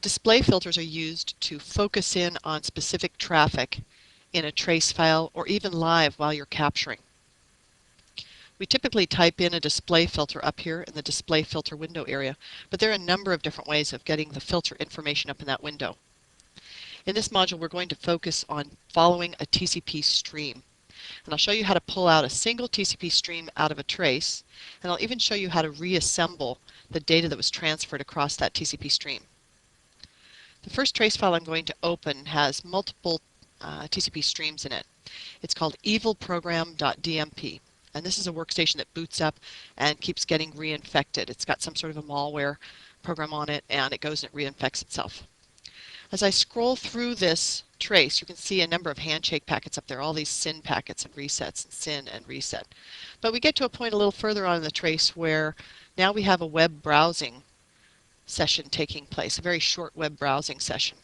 Display filters are used to focus in on specific traffic in a trace file or even live while you're capturing. We typically type in a display filter up here in the display filter window area, but there are a number of different ways of getting the filter information up in that window. In this module, we're going to focus on following a TCP stream. And I'll show you how to pull out a single TCP stream out of a trace, and I'll even show you how to reassemble the data that was transferred across that TCP stream. The first trace file I'm going to open has multiple TCP streams in it. It's called evilprogram.dmp. And this is a workstation that boots up and keeps getting reinfected. It's got some sort of a malware program on it, and it goes and it reinfects itself. As I scroll through this trace, you can see a number of handshake packets up there, all these SYN packets and resets, and SYN and reset. But we get to a point a little further on in the trace where now we have a web browsing session taking place, a very short web browsing session.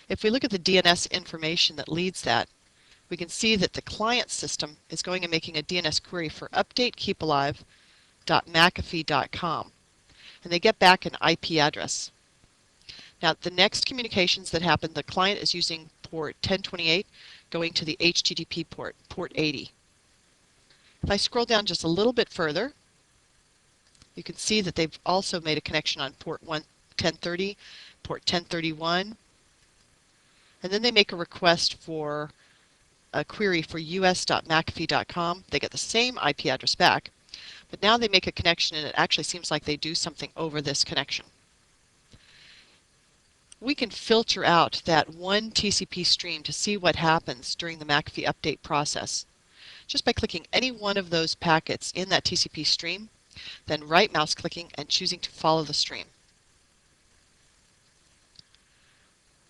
If we look at the DNS information that leads that, we can see that the client system is going and making a DNS query for updatekeepalive.mcafee.com, and they get back an IP address. Now, the next communications that happen, the client is using port 1028 going to the HTTP port, port 80. If I scroll down just a little bit further, you can see that they've also made a connection on port 1030, port 1031, and then they make a request for a query for us.mcafee.com. They get the same IP address back, but now they make a connection, and it actually seems like they do something over this connection. We can filter out that one TCP stream to see what happens during the McAfee update process just by clicking any one of those packets in that TCP stream, then right mouse clicking and choosing to follow the stream.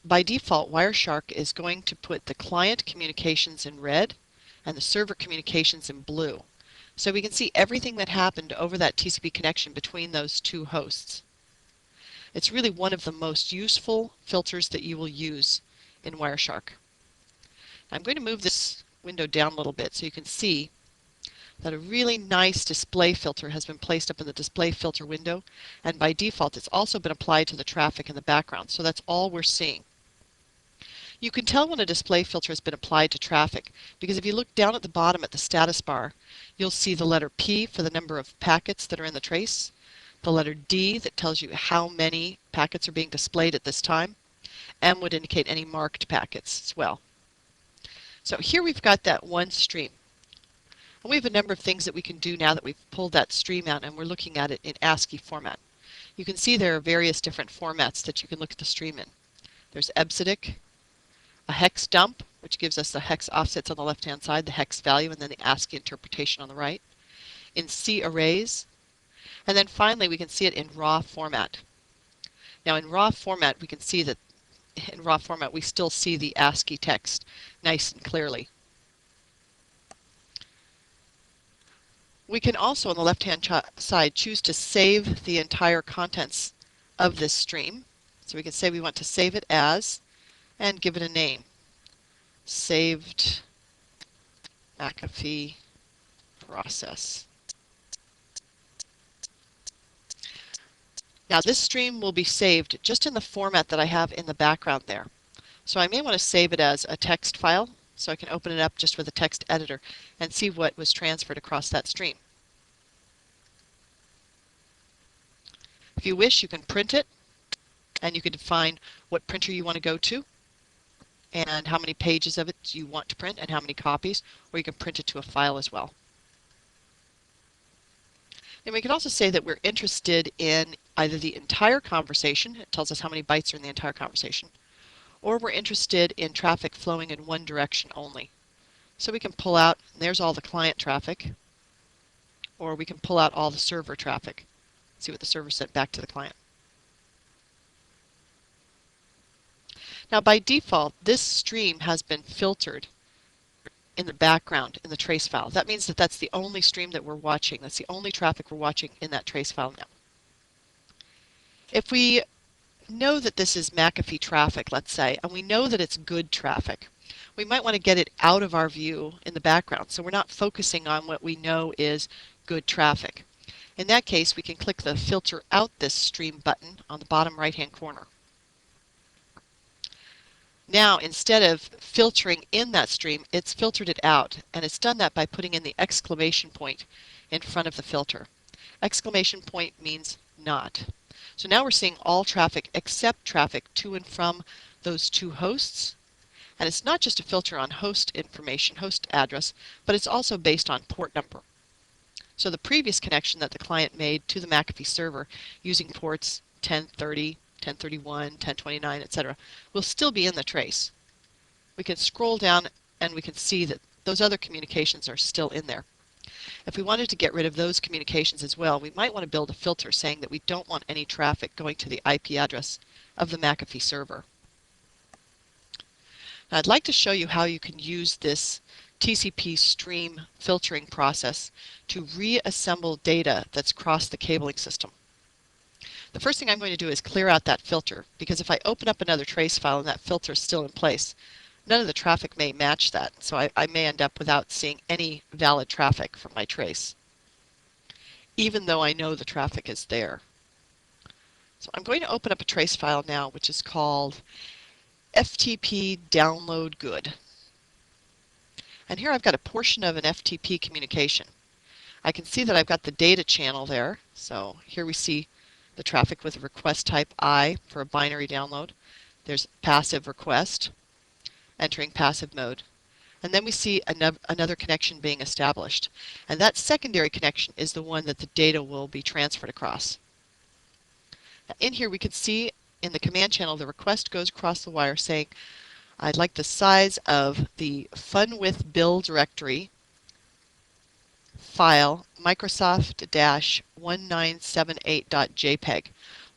By default, Wireshark is going to put the client communications in red and the server communications in blue, so we can see everything that happened over that TCP connection between those two hosts. It's really one of the most useful filters that you will use in Wireshark. I'm going to move this window down a little bit so you can see that a really nice display filter has been placed up in the display filter window, and by default it's also been applied to the traffic in the background, so that's all we're seeing. You can tell when a display filter has been applied to traffic because if you look down at the bottom at the status bar, you'll see the letter P for the number of packets that are in the trace, the letter D that tells you how many packets are being displayed at this time, and would indicate any marked packets as well. So here we've got that one stream. And we have a number of things that we can do now that we've pulled that stream out and we're looking at it in ASCII format. You can see there are various different formats that you can look at the stream in. There's EBCDIC, a hex dump, which gives us the hex offsets on the left-hand side, the hex value, and then the ASCII interpretation on the right. In C arrays, and then finally we can see it in raw format. Now in raw format we can see that in raw format we still see the ASCII text nice and clearly. We can also on the left-hand side choose to save the entire contents of this stream. So we can say we want to save it as and give it a name. Saved McAfee process. Now this stream will be saved just in the format that I have in the background there. So I may want to save it as a text file, so I can open it up just with a text editor and see what was transferred across that stream. If you wish, you can print it, and you can define what printer you want to go to, and how many pages of it you want to print, and how many copies, or you can print it to a file as well. And we can also say that we're interested in either the entire conversation, it tells us how many bytes are in the entire conversation, or we're interested in traffic flowing in one direction only. So we can pull out, there's all the client traffic, or we can pull out all the server traffic, see what the server sent back to the client. Now by default, this stream has been filtered in the background in the trace file. That means that that's the only stream that we're watching. That's the only traffic we're watching in that trace file now. If we know that this is McAfee traffic, let's say, and we know that it's good traffic, we might want to get it out of our view in the background, so we're not focusing on what we know is good traffic. In that case, we can click the Filter Out This Stream button on the bottom right-hand corner. Now, instead of filtering in that stream, it's filtered it out, and it's done that by putting in the exclamation point in front of the filter. Exclamation point means not. So now we're seeing all traffic except traffic to and from those two hosts. And it's not just a filter on host information, host address, but it's also based on port number. So the previous connection that the client made to the McAfee server using ports 1030, 1031, 1029, etc. will still be in the trace. We can scroll down and we can see that those other communications are still in there. If we wanted to get rid of those communications as well, we might want to build a filter saying that we don't want any traffic going to the IP address of the McAfee server. Now, I'd like to show you how you can use this TCP stream filtering process to reassemble data that's crossed the cabling system. The first thing I'm going to do is clear out that filter, because if I open up another trace file and that filter is still in place, none of the traffic may match that, so I may end up without seeing any valid traffic from my trace, even though I know the traffic is there. So I'm going to open up a trace file now, which is called FTP download good. And here I've got a portion of an FTP communication. I can see that I've got the data channel there. So here we see the traffic with request type I for a binary download. There's passive request, entering passive mode. And then we see another connection being established. And that secondary connection is the one that the data will be transferred across. Now in here we can see in the command channel the request goes across the wire saying, I'd like the size of the funwith bill directory file Microsoft-1978.jpg.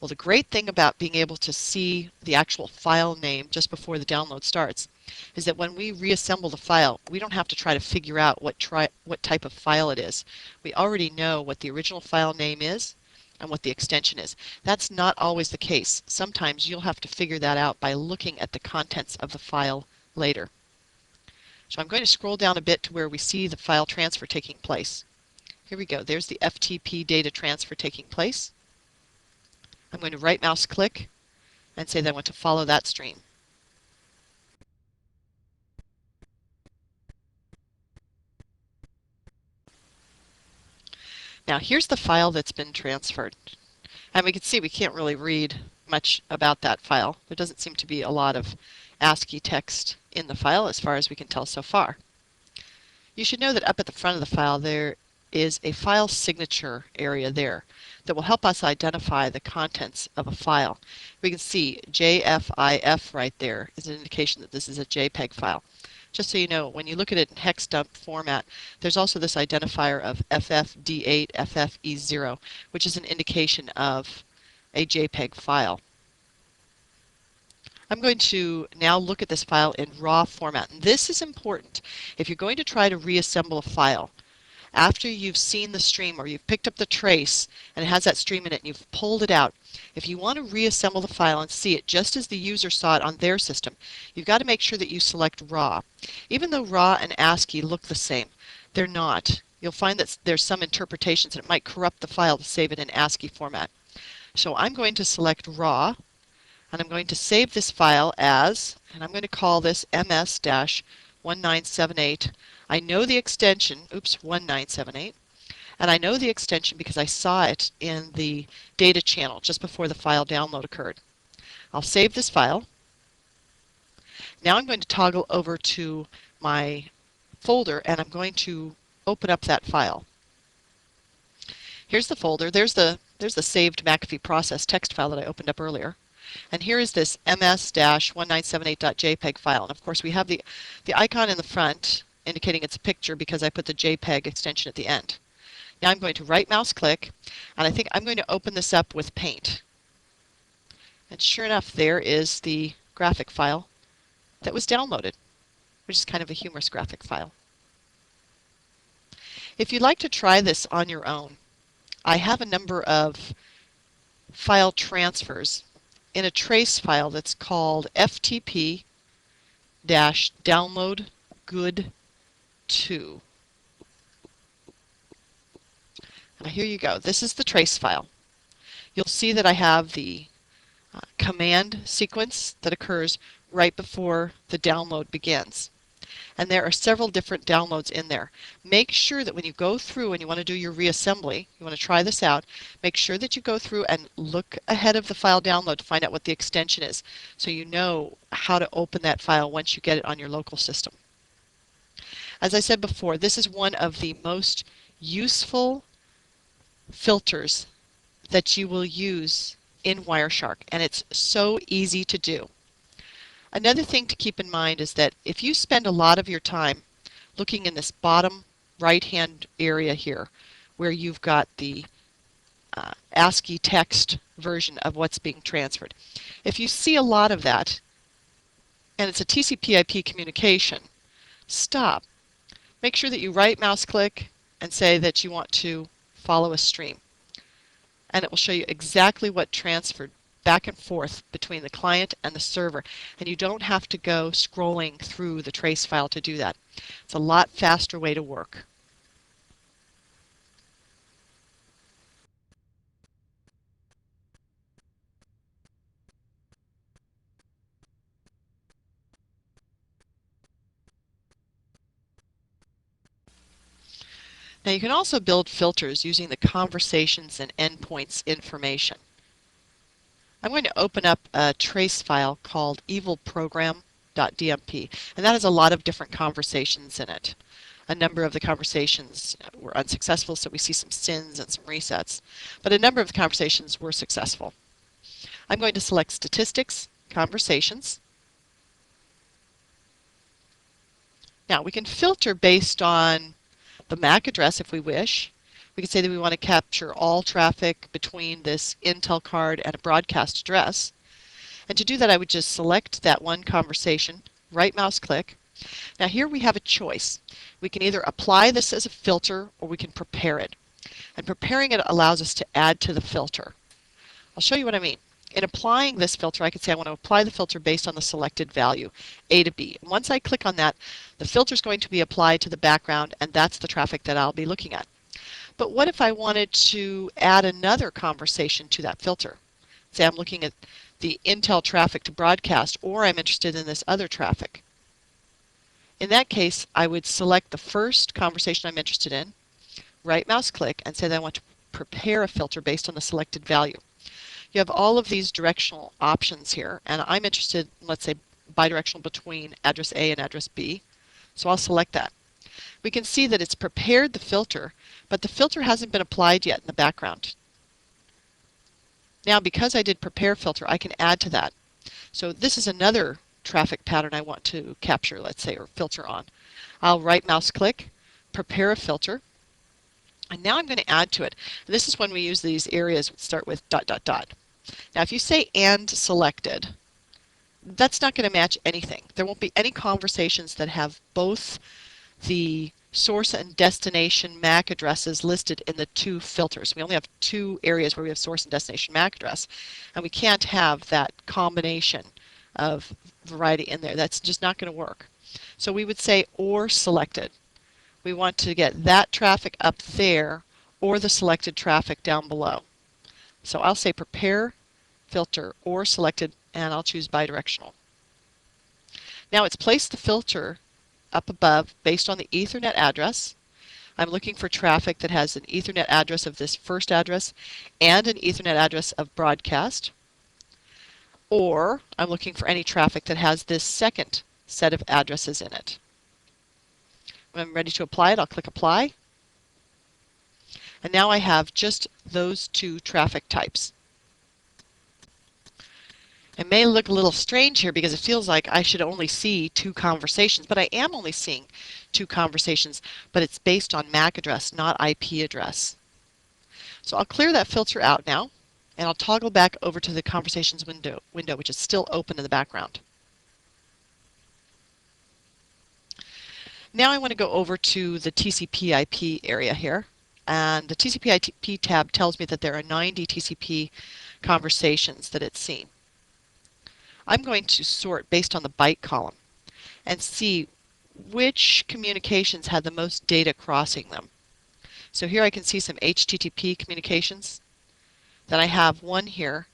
Well, the great thing about being able to see the actual file name just before the download starts is that when we reassemble the file, we don't have to try to figure out what type of file it is. We already know what the original file name is and what the extension is. That's not always the case. Sometimes you'll have to figure that out by looking at the contents of the file later. So I'm going to scroll down a bit to where we see the file transfer taking place. Here we go. There's the FTP data transfer taking place. I'm going to right mouse click and say that I want to follow that stream. Now here's the file that's been transferred. And we can see we can't really read much about that file. There doesn't seem to be a lot of ASCII text in the file as far as we can tell so far. You should know that up at the front of the file there is a file signature area there that will help us identify the contents of a file. We can see JFIF right there is an indication that this is a JPEG file. Just so you know, when you look at it in hex dump format, there's also this identifier of FFD8, FFE0, which is an indication of a JPEG file. I'm going to now look at this file in raw format. And this is important. If you're going to try to reassemble a file, after you've seen the stream or you've picked up the trace and it has that stream in it and you've pulled it out, if you want to reassemble the file and see it just as the user saw it on their system, you've got to make sure that you select RAW. Even though RAW and ASCII look the same, they're not. You'll find that there's some interpretations and it might corrupt the file to save it in ASCII format. So I'm going to select RAW and I'm going to save this file as, and I'm going to call this ms-1978. I know the extension, 1978, and I know the extension because I saw it in the data channel just before the file download occurred. I'll save this file. Now I'm going to toggle over to my folder and I'm going to open up that file. Here's the folder. There's the saved McAfee process text file that I opened up earlier. And here is this ms-1978.jpg file. And of course we have the icon in the front indicating it's a picture because I put the JPEG extension at the end. Now I'm going to right mouse click and I think I'm going to open this up with Paint. And sure enough, there is the graphic file that was downloaded, which is kind of a humorous graphic file. If you'd like to try this on your own, I have a number of file transfers in a trace file that's called FTP-download good 2. Now here you go. This is the trace file. You'll see that I have the command sequence that occurs right before the download begins. And there are several different downloads in there. Make sure that when you go through and you want to do your reassembly, you want to try this out, make sure that you go through and look ahead of the file download to find out what the extension is so you know how to open that file once you get it on your local system. As I said before, this is one of the most useful filters that you will use in Wireshark, and it's so easy to do. Another thing to keep in mind is that if you spend a lot of your time looking in this bottom right-hand area here, where you've got the ASCII text version of what's being transferred, if you see a lot of that, and it's a TCP/IP communication, stop. Make sure that you right mouse click and say that you want to follow a stream. And it will show you exactly what transferred back and forth between the client and the server. And you don't have to go scrolling through the trace file to do that. It's a lot faster way to work. Now you can also build filters using the conversations and endpoints information. I'm going to open up a trace file called evilprogram.dmp, and that has a lot of different conversations in it. A number of the conversations were unsuccessful, so we see some sins and some resets, but a number of the conversations were successful. I'm going to select Statistics, Conversations. Now we can filter based on the MAC address if we wish. We can say that we want to capture all traffic between this Intel card and a broadcast address. And to do that, I would just select that one conversation, right mouse click. Now here we have a choice. We can either apply this as a filter or we can prepare it. And preparing it allows us to add to the filter. I'll show you what I mean. In applying this filter, I can say I want to apply the filter based on the selected value, A to B. And once I click on that, the filter is going to be applied to the background, and that's the traffic that I'll be looking at. But what if I wanted to add another conversation to that filter? Say I'm looking at the Intel traffic to broadcast, or I'm interested in this other traffic. In that case, I would select the first conversation I'm interested in, right mouse click, and say that I want to prepare a filter based on the selected value. You have all of these directional options here, and I'm interested, let's say, bidirectional between address A and address B, so I'll select that. We can see that it's prepared the filter, but the filter hasn't been applied yet in the background. Now, because I did prepare filter, I can add to that. So this is another traffic pattern I want to capture, let's say, or filter on. I'll right mouse click, prepare a filter, and now I'm going to add to it. This is when we use these areas that start with ... Now if you say and selected, that's not going to match anything. There won't be any conversations that have both the source and destination MAC addresses listed in the two filters. We only have two areas where we have source and destination MAC address, and we can't have that combination of variety in there. That's just not going to work. So we would say or selected. We want to get that traffic up there or the selected traffic down below. So I'll say prepare filter or selected, and I'll choose bidirectional. Now it's placed the filter up above based on the Ethernet address. I'm looking for traffic that has an Ethernet address of this first address and an Ethernet address of broadcast. Or I'm looking for any traffic that has this second set of addresses in it. When I'm ready to apply it, I'll click Apply. And now I have just those two traffic types. It may look a little strange here because it feels like I should only see two conversations, but I am only seeing two conversations, but it's based on MAC address, not IP address. So I'll clear that filter out now, and I'll toggle back over to the conversations window, which is still open in the background. Now I want to go over to the TCP/IP area here. And the TCP/IP tab tells me that there are 90 TCP conversations that it's seen. I'm going to sort based on the byte column and see which communications had the most data crossing them. So here I can see some HTTP communications. Then I have one here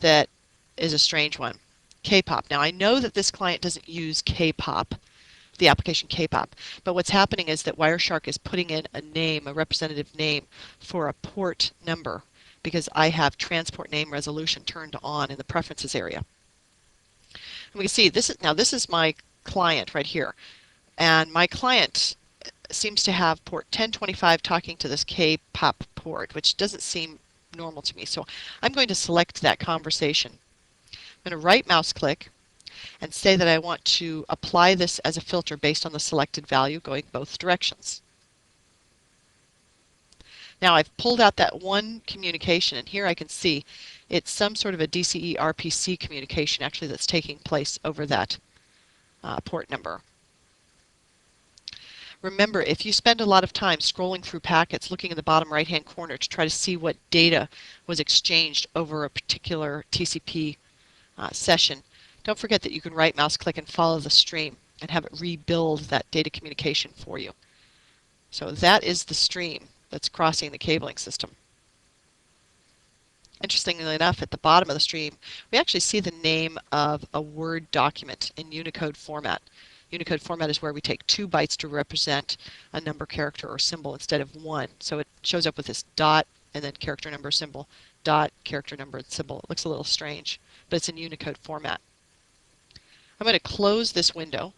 that is a strange one. K-pop. Now I know that this client doesn't use K-pop, the application K-pop, but what's happening is that Wireshark is putting in a name, a representative name for a port number, because I have transport name resolution turned on in the preferences area. And we can see this is my client right here, and my client seems to have port 1025 talking to this K-pop port, which doesn't seem normal to me. So I'm going to select that conversation. I'm going to right mouse click and say that I want to apply this as a filter based on the selected value going both directions. Now I've pulled out that one communication, and here I can see it's some sort of a DCE RPC communication actually that's taking place over that port number. Remember, if you spend a lot of time scrolling through packets, looking in the bottom right-hand corner to try to see what data was exchanged over a particular TCP session, don't forget that you can right mouse click and follow the stream and have it rebuild that data communication for you. So that is the stream that's crossing the cabling system. Interestingly enough, at the bottom of the stream, we actually see the name of a Word document in Unicode format. Unicode format is where we take 2 bytes to represent a number, character, or symbol instead of 1. So it shows up with this dot and then character, number, symbol, dot, character, number, and symbol. It looks a little strange, but it's in Unicode format. I'm going to close this window.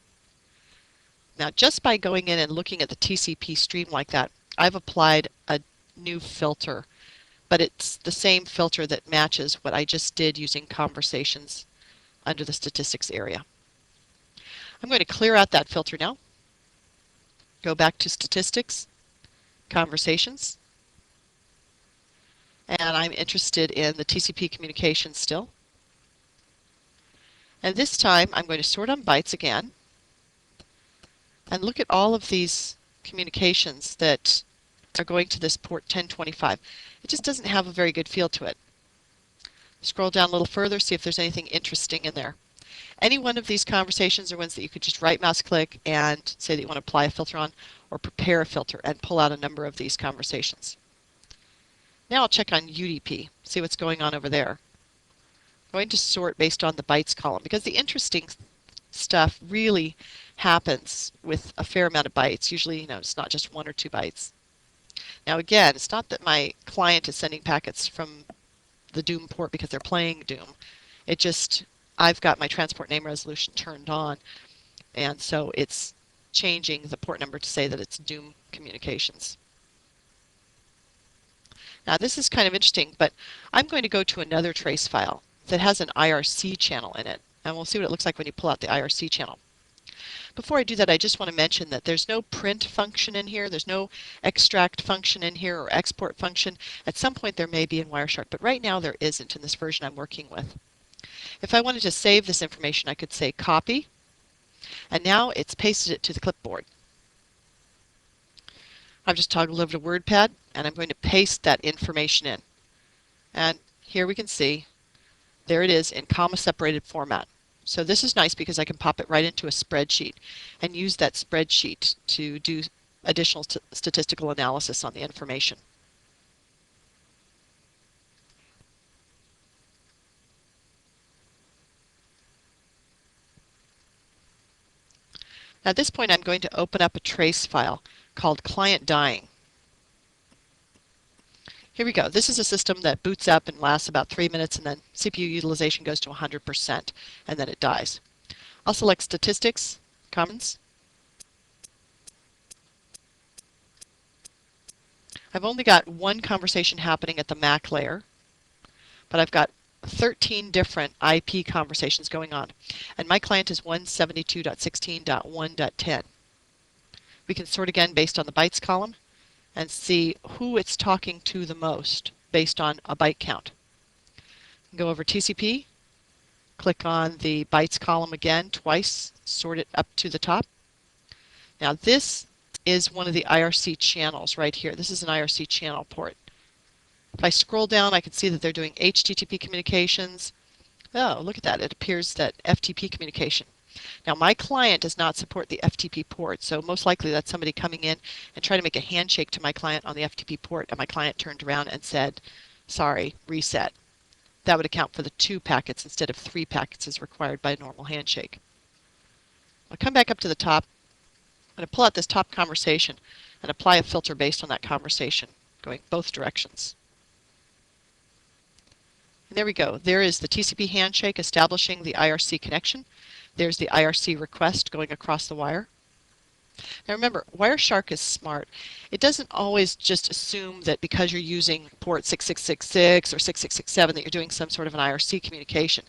Now, just by going in and looking at the TCP stream like that, I've applied a new filter, but it's the same filter that matches what I just did using conversations under the statistics area. I'm going to clear out that filter now. Go back to statistics, conversations, and I'm interested in the TCP communication still. And this time I'm going to sort on bytes again and look at all of these communications that are going to this port 1025. It just doesn't have a very good feel to it. Scroll down a little further, see if there's anything interesting in there. Any one of these conversations are ones that you could just right mouse click and say that you want to apply a filter on, or prepare a filter and pull out a number of these conversations. Now I'll check on UDP, see what's going on over there. I'm going to sort based on the bytes column, because the interesting stuff really happens with a fair amount of bytes. Usually, it's not just 1 or 2 bytes. Now again, it's not that my client is sending packets from the Doom port because they're playing Doom. It just, I've got my transport name resolution turned on, and so it's changing the port number to say that it's Doom communications. Now this is kind of interesting, but I'm going to go to another trace file that has an IRC channel in it, and we'll see what it looks like when you pull out the IRC channel. Before I do that, I just want to mention that there's no print function in here, there's no extract function in here or export function. At some point there may be in Wireshark, but right now there isn't in this version I'm working with. If I wanted to save this information, I could say copy, and now it's pasted it to the clipboard. I've just toggled over to WordPad, and I'm going to paste that information in. And here we can see, there it is in comma-separated format. So this is nice because I can pop it right into a spreadsheet and use that spreadsheet to do additional statistical analysis on the information. Now at this point I'm going to open up a trace file called client dying. Here we go. This is a system that boots up and lasts about 3 minutes, and then CPU utilization goes to 100%, and then it dies. I'll select Statistics, Commons. I've only got one conversation happening at the MAC layer, but I've got 13 different IP conversations going on, and my client is 172.16.1.10. We can sort again based on the bytes column and see who it's talking to the most based on a byte count. Go over TCP, click on the bytes column again twice, sort it up to the top. Now this is one of the IRC channels right here. This is an IRC channel port. If I scroll down, I can see that they're doing HTTP communications. Oh, look at that. It appears that FTP communication. Now my client does not support the FTP port, so most likely that's somebody coming in and trying to make a handshake to my client on the FTP port, and my client turned around and said, sorry, reset. That would account for the 2 packets instead of 3 packets as required by a normal handshake. I'll come back up to the top. I'm going to pull out this top conversation and apply a filter based on that conversation, going both directions. And there we go. There is the TCP handshake establishing the IRC connection. There's the IRC request going across the wire. Now remember, Wireshark is smart. It doesn't always just assume that because you're using port 6666 or 6667 that you're doing some sort of an IRC communication.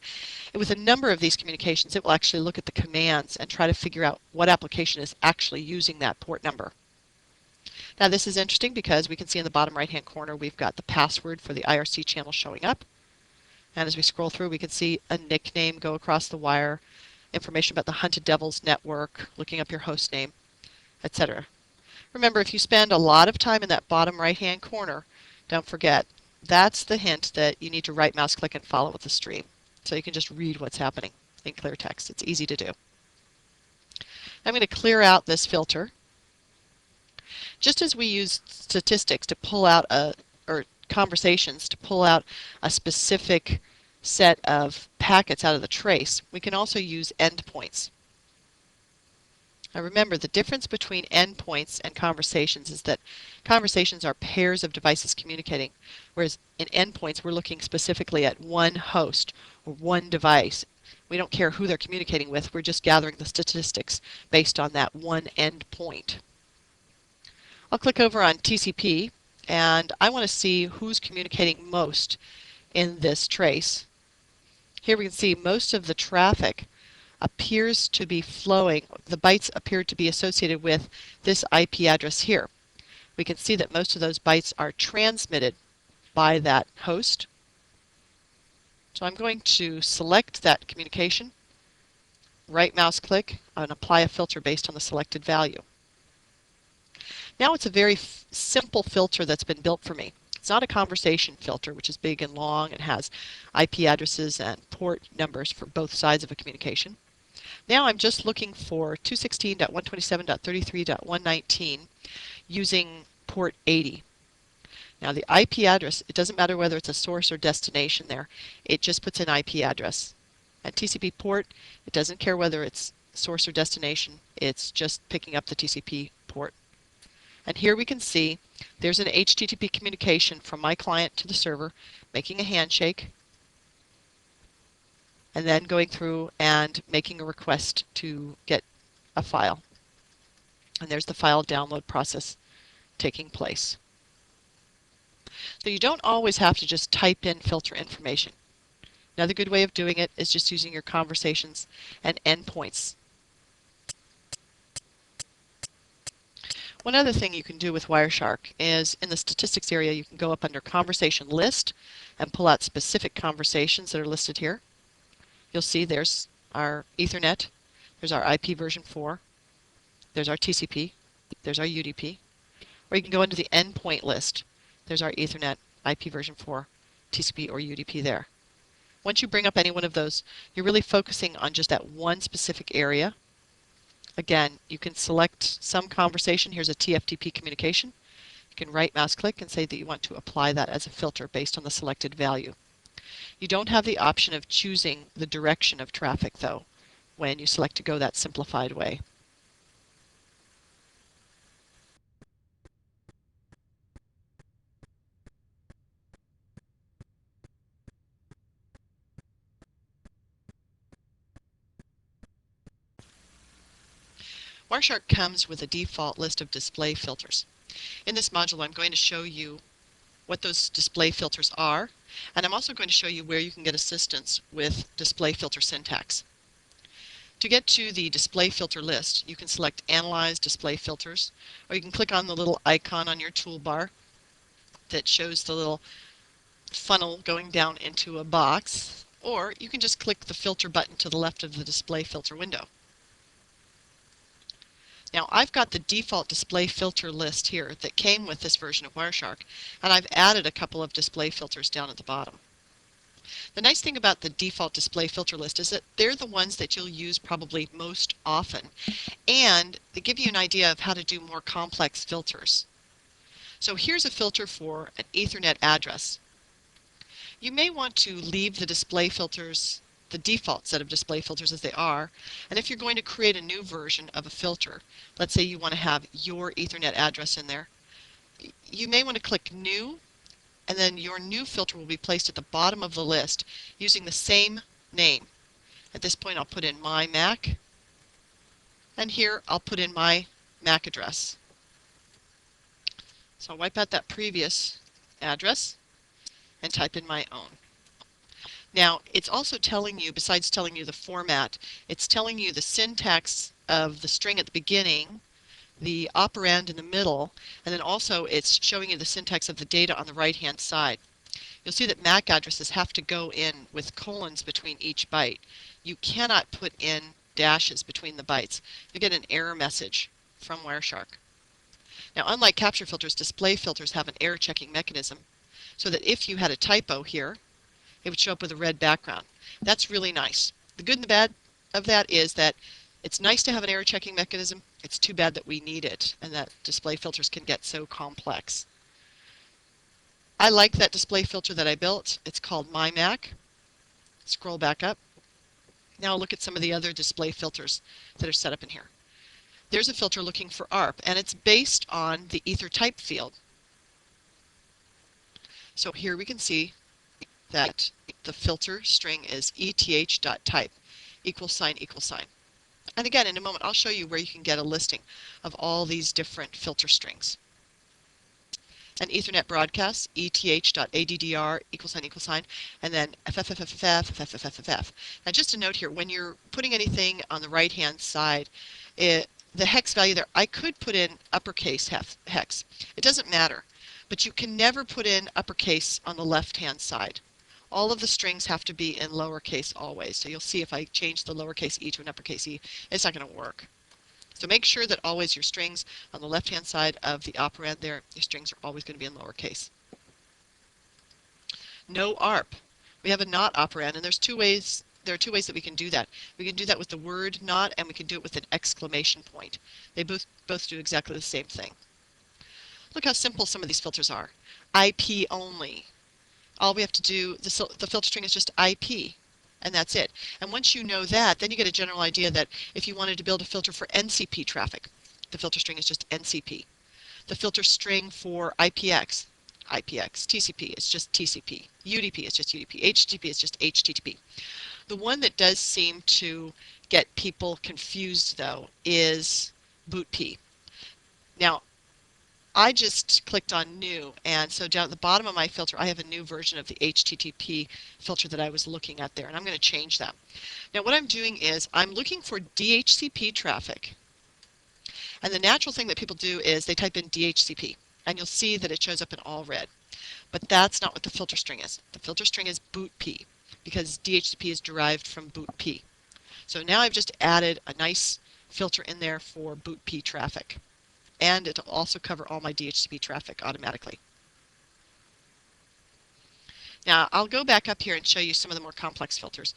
With a number of these communications, it will actually look at the commands and try to figure out what application is actually using that port number. Now this is interesting because we can see in the bottom right-hand corner we've got the password for the IRC channel showing up. And as we scroll through, we can see a nickname go across the wire, information about the Hunted Devils network, looking up your host name, etc. Remember, if you spend a lot of time in that bottom right-hand corner, don't forget, that's the hint that you need to right mouse click and follow with the stream. So you can just read what's happening in clear text. It's easy to do. I'm going to clear out this filter. Just as we use statistics to pull out or conversations to pull out a specific set of packets out of the trace, we can also use endpoints. Now remember, the difference between endpoints and conversations is that conversations are pairs of devices communicating, whereas in endpoints we're looking specifically at one host or one device. We don't care who they're communicating with, we're just gathering the statistics based on that one endpoint. I'll click over on TCP, and I want to see who's communicating most in this trace. Here we can see most of the traffic appears to be flowing. The bytes appear to be associated with this IP address here. We can see that most of those bytes are transmitted by that host. So I'm going to select that communication, right mouse click, and apply a filter based on the selected value. Now it's a very simple filter that's been built for me. It's not a conversation filter, which is big and long and has IP addresses and port numbers for both sides of a communication. Now I'm just looking for 216.127.33.119 using port 80. Now the IP address, it doesn't matter whether it's a source or destination there, it just puts an IP address. At TCP port, it doesn't care whether it's source or destination, it's just picking up the TCP port. And here we can see there's an HTTP communication from my client to the server, making a handshake, and then going through and making a request to get a file. And there's the file download process taking place. So you don't always have to just type in filter information. Another good way of doing it is just using your conversations and endpoints. One other thing you can do with Wireshark is in the statistics area you can go up under conversation list and pull out specific conversations that are listed here. You'll see there's our Ethernet, there's our IP version 4, there's our TCP, there's our UDP. Or you can go into the endpoint list. There's our Ethernet, IP version 4, TCP or UDP there. Once you bring up any one of those, you're really focusing on just that one specific area. Again, you can select some conversation. Here's a TFTP communication. You can right mouse click and say that you want to apply that as a filter based on the selected value. You don't have the option of choosing the direction of traffic though when you select to go that simplified way. Wireshark comes with a default list of display filters. In this module I'm going to show you what those display filters are, and I'm also going to show you where you can get assistance with display filter syntax. To get to the display filter list, you can select Analyze Display Filters, or you can click on the little icon on your toolbar that shows the little funnel going down into a box, or you can just click the filter button to the left of the display filter window. Now I've got the default display filter list here that came with this version of Wireshark, and I've added a couple of display filters down at the bottom. The nice thing about the default display filter list is that they're the ones that you'll use probably most often, and they give you an idea of how to do more complex filters. So here's a filter for an Ethernet address. You may want to leave the display filters, the default set of display filters as they are, and if you're going to create a new version of a filter, let's say you want to have your Ethernet address in there, you may want to click New, and then your new filter will be placed at the bottom of the list using the same name. At this point I'll put in my Mac, and here I'll put in my MAC address. So I'll wipe out that previous address and type in my own. Now, it's also telling you, besides telling you the format, it's telling you the syntax of the string at the beginning, the operand in the middle, and then also it's showing you the syntax of the data on the right-hand side. You'll see that MAC addresses have to go in with colons between each byte. You cannot put in dashes between the bytes. You get an error message from Wireshark. Now, unlike capture filters, display filters have an error checking mechanism, so that if you had a typo here, it would show up with a red background. That's really nice. The good and the bad of that is that it's nice to have an error checking mechanism. It's too bad that we need it and that display filters can get so complex. I like that display filter that I built. It's called My Mac. Scroll back up. Now look at some of the other display filters that are set up in here. There's a filter looking for ARP, and it's based on the ether type field. So here we can see that the filter string is eth.type ==. And again, in a moment I'll show you where you can get a listing of all these different filter strings. An Ethernet broadcast, eth.addr ==, and then ffffff. Now just a note here, when you're putting anything on the right hand side, the hex value there, I could put in uppercase hex. It doesn't matter, but you can never put in uppercase on the left hand side. All of the strings have to be in lowercase always. So you'll see if I change the lowercase e to an uppercase e, it's not going to work. So make sure that always your strings on the left-hand side of the operand there, your strings are always going to be in lowercase. No ARP. We have a not operand, and there are two ways that we can do that. We can do that with the word not, and we can do it with an exclamation point. They both do exactly the same thing. Look how simple some of these filters are. IP only. All we have to do, the filter string is just IP, and that's it. And once you know that, then you get a general idea that if you wanted to build a filter for NCP traffic, the filter string is just NCP. The filter string for IPX, TCP is just TCP, UDP is just UDP, HTTP is just HTTP. The one that does seem to get people confused, though, is bootp. Now, I just clicked on new, and so down at the bottom of my filter I have a new version of the HTTP filter that I was looking at there, and I'm going to change that. Now what I'm doing is I'm looking for DHCP traffic, and the natural thing that people do is they type in DHCP, and you'll see that it shows up in all red. But that's not what the filter string is. The filter string is bootp, because DHCP is derived from bootp. So now I've just added a nice filter in there for bootp traffic. And it'll also cover all my DHCP traffic automatically. Now I'll go back up here and show you some of the more complex filters.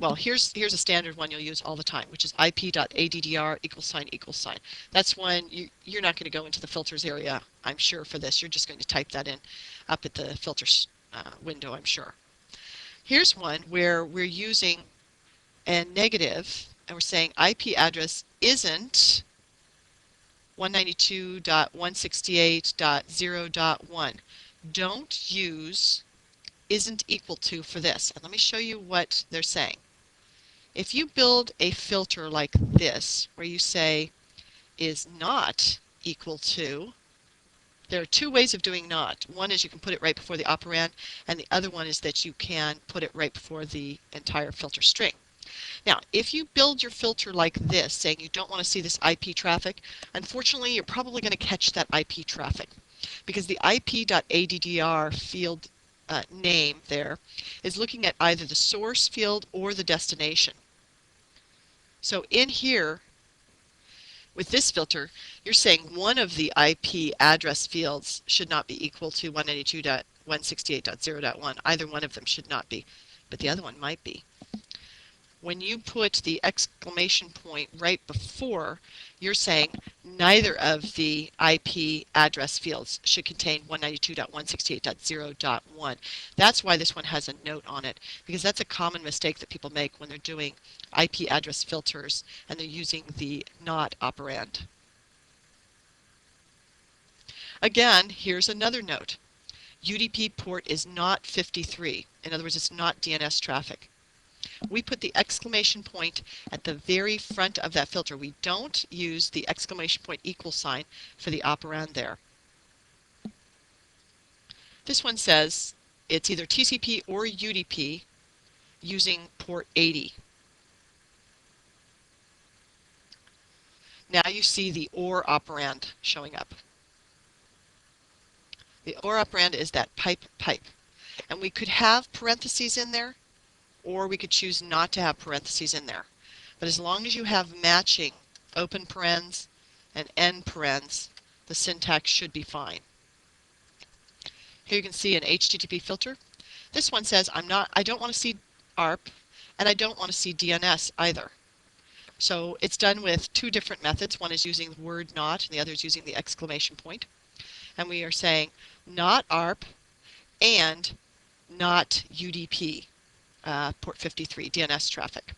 Well, here's a standard one you'll use all the time, which is ip.addr ==. That's one you're not going to go into the filters area, I'm sure, for this. You're just going to type that in up at the filters window, I'm sure. Here's one where we're using a negative, and we're saying IP address isn't 192.168.0.1. Don't use isn't equal to for this. And let me show you what they're saying. If you build a filter like this, where you say is not equal to, there are two ways of doing not. One is you can put it right before the operand, and the other one is that you can put it right before the entire filter string. Now, if you build your filter like this, saying you don't want to see this IP traffic, unfortunately, you're probably going to catch that IP traffic, because the ip.addr field name there is looking at either the source field or the destination. So in here, with this filter, you're saying one of the IP address fields should not be equal to 192.168.0.1. Either one of them should not be, but the other one might be. When you put the exclamation point right before, you're saying neither of the IP address fields should contain 192.168.0.1. That's why this one has a note on it, because that's a common mistake that people make when they're doing IP address filters and they're using the not operand. Again, here's another note. UDP port is not 53. In other words, it's not DNS traffic. We put the exclamation point at the very front of that filter. We don't use the exclamation point equal sign for the operand there. This one says it's either TCP or UDP using port 80. Now you see the OR operand showing up. The OR operand is that pipe. And we could have parentheses in there, or we could choose not to have parentheses in there. But as long as you have matching open parens and end parens, the syntax should be fine. Here you can see an HTTP filter. This one says I don't want to see ARP and I don't want to see DNS either. So it's done with two different methods. One is using the word not and the other is using the exclamation point. And we are saying not ARP and not UDP, port 53, DNS traffic.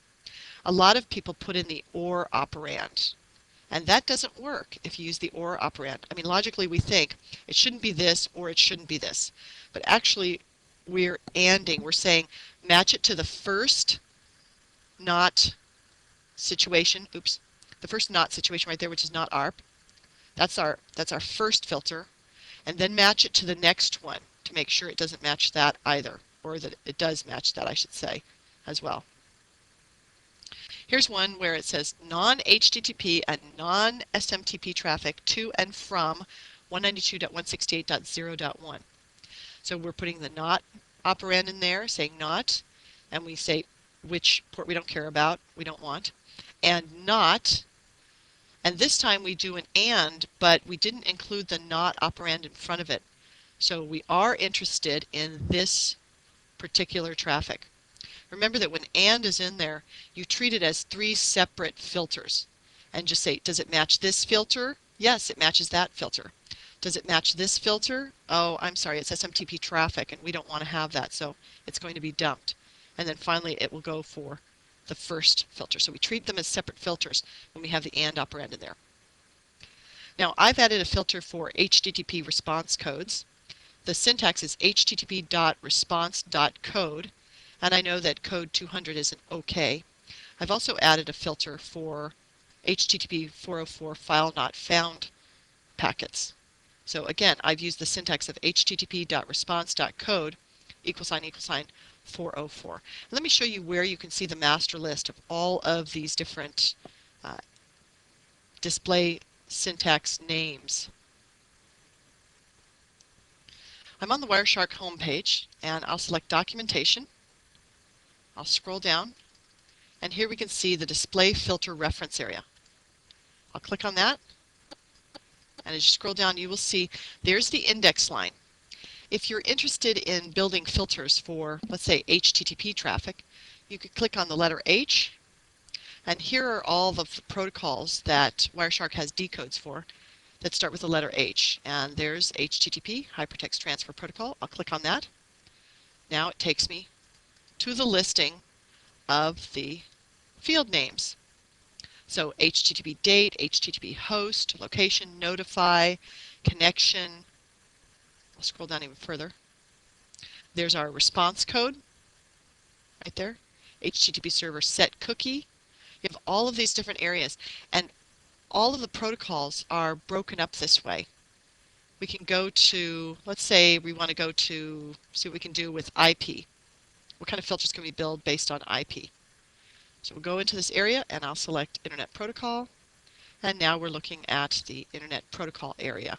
A lot of people put in the OR operand, and that doesn't work if you use the OR operand. I mean, logically we think it shouldn't be this or it shouldn't be this, but actually we're anding. We're saying match it to the first not situation. Oops, the first not situation right there, which is not ARP. That's our first filter, and then match it to the next one to make sure it doesn't match that either, or that it does match that, I should say, as well. Here's one where it says non-HTTP and non-SMTP traffic to and from 192.168.0.1. So we're putting the not operand in there, saying not, and we say which port we don't care about, we don't want, and not, and this time we do an and, but we didn't include the not operand in front of it. So we are interested in this particular traffic. Remember that when and is in there, you treat it as three separate filters and just say, does it match this filter? Yes, it matches that filter. Does it match this filter? Oh, I'm sorry, it's SMTP traffic and we don't want to have that, so it's going to be dumped. And then finally it will go for the first filter. So we treat them as separate filters when we have the and operand in there. Now I've added a filter for HTTP response codes. The syntax is http.response.code, and I know that code 200 isn't okay. I've also added a filter for HTTP 404 file not found packets. So again, I've used the syntax of http.response.code == 404. Let me show you where you can see the master list of all of these different display syntax names. I'm on the Wireshark homepage, and I'll select Documentation. I'll scroll down, and here we can see the Display Filter Reference area. I'll click on that, and as you scroll down, you will see there's the index line. If you're interested in building filters for, let's say, HTTP traffic, you could click on the letter H, and here are all the protocols that Wireshark has decodes for that start with the letter H. And there's HTTP, Hypertext Transfer Protocol. I'll click on that. Now it takes me to the listing of the field names. So HTTP date, HTTP host, location, notify, connection. I'll scroll down even further. There's our response code right there. HTTP server set cookie. You have all of these different areas, and all of the protocols are broken up this way. We can go to, let's say we want to go to, see what we can do with IP. What kind of filters can we build based on IP? So we'll go into this area and I'll select Internet Protocol, and now we're looking at the Internet Protocol area.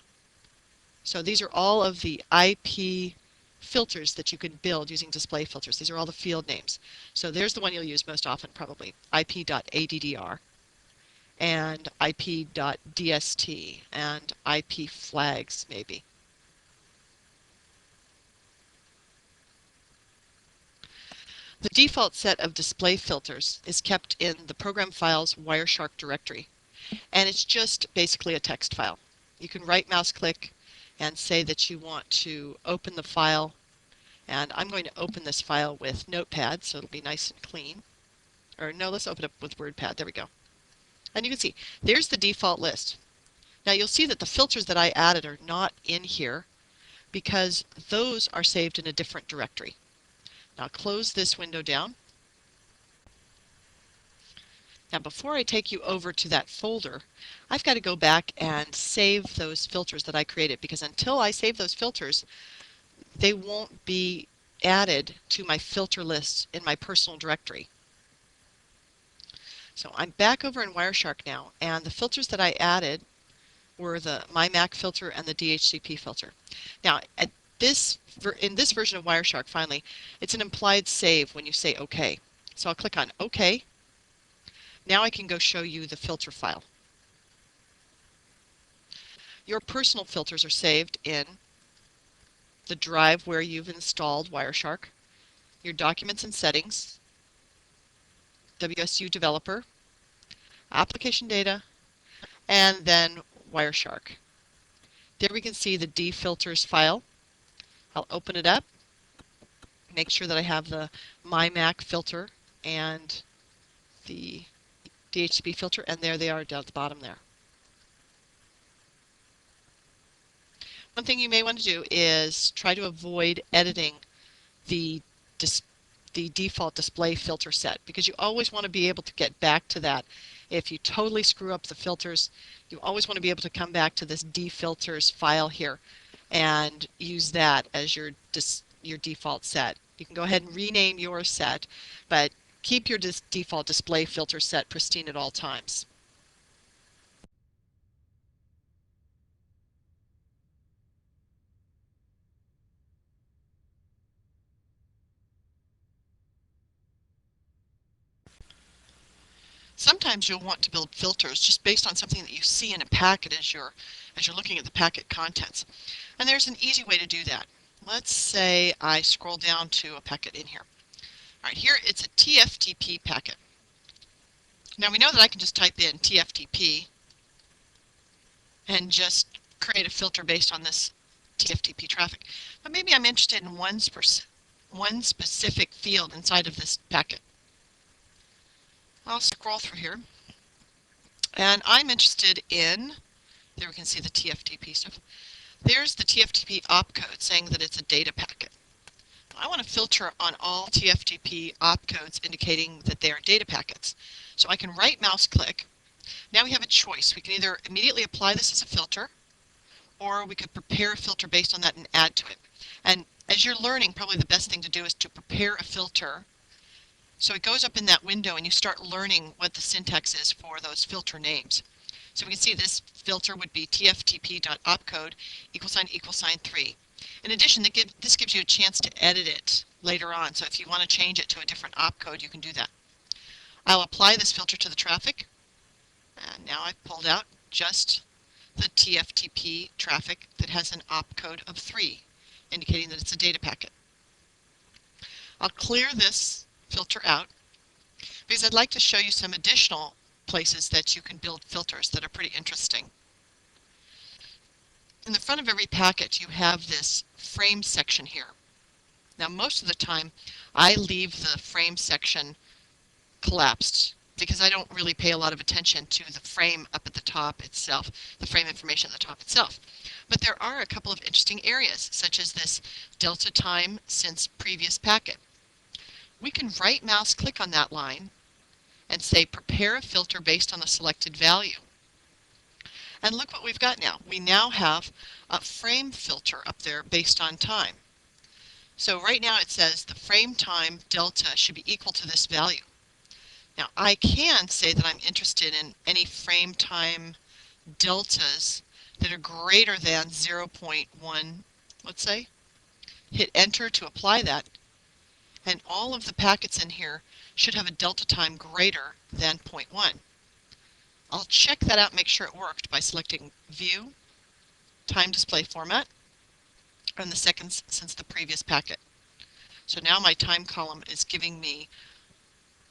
So these are all of the IP filters that you can build using display filters. These are all the field names. So there's the one you'll use most often, probably IP.addr and IP.dst and IP flags maybe. The default set of display filters is kept in the program file's Wireshark directory, and it's just basically a text file. You can right mouse click and say that you want to open the file, and I'm going to open this file with Notepad so it'll be nice and clean. Or no, let's open it up with WordPad. There we go. And you can see there's the default list. Now you'll see that the filters that I added are not in here because those are saved in a different directory. Now close this window down. Now before I take you over to that folder, I've got to go back and save those filters that I created, because until I save those filters, they won't be added to my filter list in my personal directory. So I'm back over in Wireshark now, and the filters that I added were the My Mac filter and the DHCP filter. Now in this version of Wireshark, finally, it's an implied save when you say OK. So I'll click on OK. Now I can go show you the filter file. Your personal filters are saved in the drive where you've installed Wireshark, your documents and settings, WSU developer, application data, and then Wireshark. There we can see the dfilters file. I'll open it up, make sure that I have the My Mac filter and the DHCP filter, and there they are down at the bottom there. One thing you may want to do is try to avoid editing the default display filter set, because you always want to be able to get back to that. If you totally screw up the filters, you always want to be able to come back to this dfilters file here and use that as your default set. You can go ahead and rename your set, but keep your default display filter set pristine at all times. Sometimes you'll want to build filters just based on something that you see in a packet as you're looking at the packet contents. And there's an easy way to do that. Let's say I scroll down to a packet in here. All right, here it's a TFTP packet. Now we know that I can just type in TFTP and just create a filter based on this TFTP traffic. But maybe I'm interested in one specific field inside of this packet. I'll scroll through here, and I'm interested in, there we can see the TFTP stuff. There's the TFTP opcode saying that it's a data packet. I want to filter on all TFTP opcodes indicating that they are data packets. So I can right mouse click. Now we have a choice. We can either immediately apply this as a filter, or we could prepare a filter based on that and add to it. And as you're learning, probably the best thing to do is to prepare a filter. So it goes up in that window and you start learning what the syntax is for those filter names. So we can see this filter would be tftp.opcode =3. In addition, this gives you a chance to edit it later on. So if you want to change it to a different opcode, you can do that. I'll apply this filter to the traffic. And now I've pulled out just the TFTP traffic that has an opcode of 3, indicating that it's a data packet. I'll clear this filter out because I'd like to show you some additional places that you can build filters that are pretty interesting. In the front of every packet you have this frame section here. Now most of the time I leave the frame section collapsed because I don't really pay a lot of attention to the frame up at the top itself, the frame information at the top itself. But there are a couple of interesting areas, such as this delta time since previous packet. We can right mouse click on that line and say prepare a filter based on the selected value. And look what we've got now. We now have a frame filter up there based on time. So right now it says the frame time delta should be equal to this value. Now I can say that I'm interested in any frame time deltas that are greater than 0.1, let's say. Hit enter to apply that. And all of the packets in here should have a delta time greater than 0.1. I'll check that out and make sure it worked by selecting View, Time Display Format, and the seconds since the previous packet. So now my time column is giving me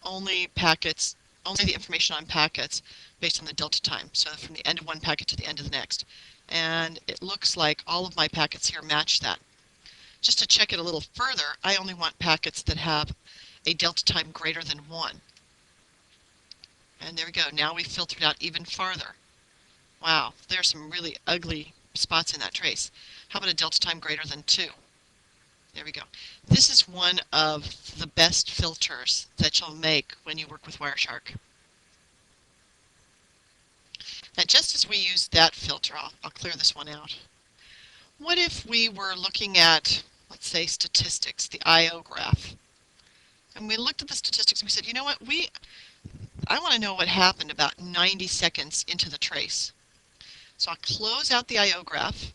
only packets, only the information on packets based on the delta time. So from the end of one packet to the end of the next. And it looks like all of my packets here match that. Just to check it a little further, I only want packets that have a delta time greater than 1. And there we go. Now we've filtered out even farther. Wow, there's some really ugly spots in that trace. How about a delta time greater than 2? There we go. This is one of the best filters that you'll make when you work with Wireshark. Now, just as we use that filter, I'll clear this one out. What if we were looking at, let's say, statistics, the I/O graph? And we looked at the statistics and we said, you know what, I want to know what happened about 90 seconds into the trace. So I'll close out the I/O graph.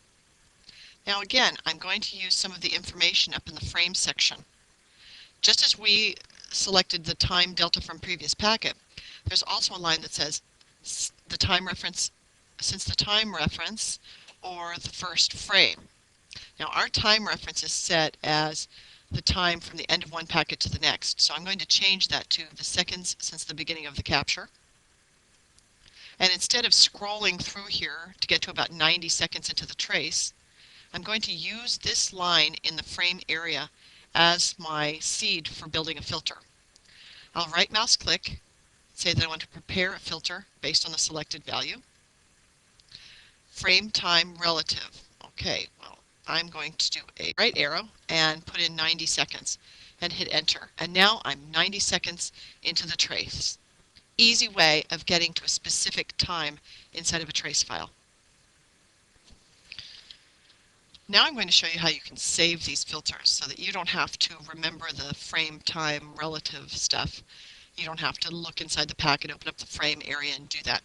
Now again, I'm going to use some of the information up in the frame section. Just as we selected the time delta from previous packet, there's also a line that says the time reference, since the time reference or the first frame. Now our time reference is set as the time from the end of one packet to the next. So I'm going to change that to the seconds since the beginning of the capture. And instead of scrolling through here to get to about 90 seconds into the trace, I'm going to use this line in the frame area as my seed for building a filter. I'll right mouse click, say that I want to prepare a filter based on the selected value. Frame time relative. Okay, well, I'm going to do a right arrow and put in 90 seconds and hit enter. And now I'm 90 seconds into the trace. Easy way of getting to a specific time inside of a trace file. Now I'm going to show you how you can save these filters so that you don't have to remember the frame time relative stuff. You don't have to look inside the packet, open up the frame area and do that.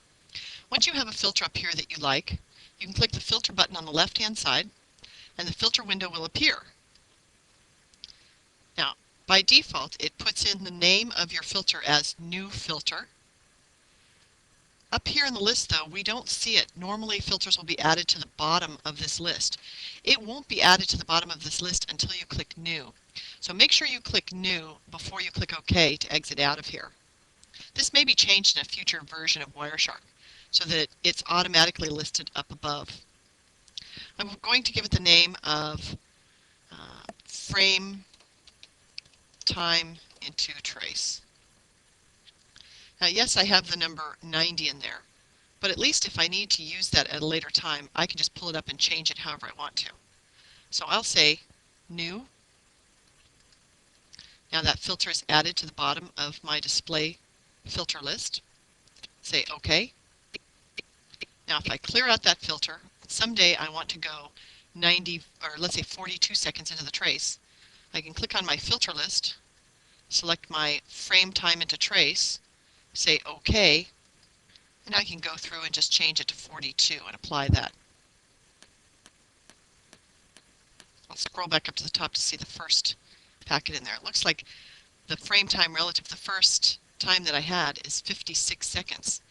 Once you have a filter up here that you like, you can click the filter button on the left hand side and the filter window will appear. Now by default it puts in the name of your filter as new filter. Up here in the list though, we don't see it. Normally filters will be added to the bottom of this list. It won't be added to the bottom of this list until you click new. So make sure you click new before you click OK to exit out of here. This may be changed in a future version of Wireshark so that it's automatically listed up above. I'm going to give it the name of frame time into trace. Now yes, I have the number 90 in there, but at least if I need to use that at a later time, I can just pull it up and change it however I want to. So I'll say new. Now that filter is added to the bottom of my display filter list. Say OK. Now if I clear out that filter, someday I want to go 90, or let's say 42 seconds into the trace, I can click on my filter list, select my frame time into trace, say OK, and I can go through and just change it to 42 and apply that. I'll scroll back up to the top to see the first packet in there. It looks like the frame time relative to the first time that I had is 56 seconds.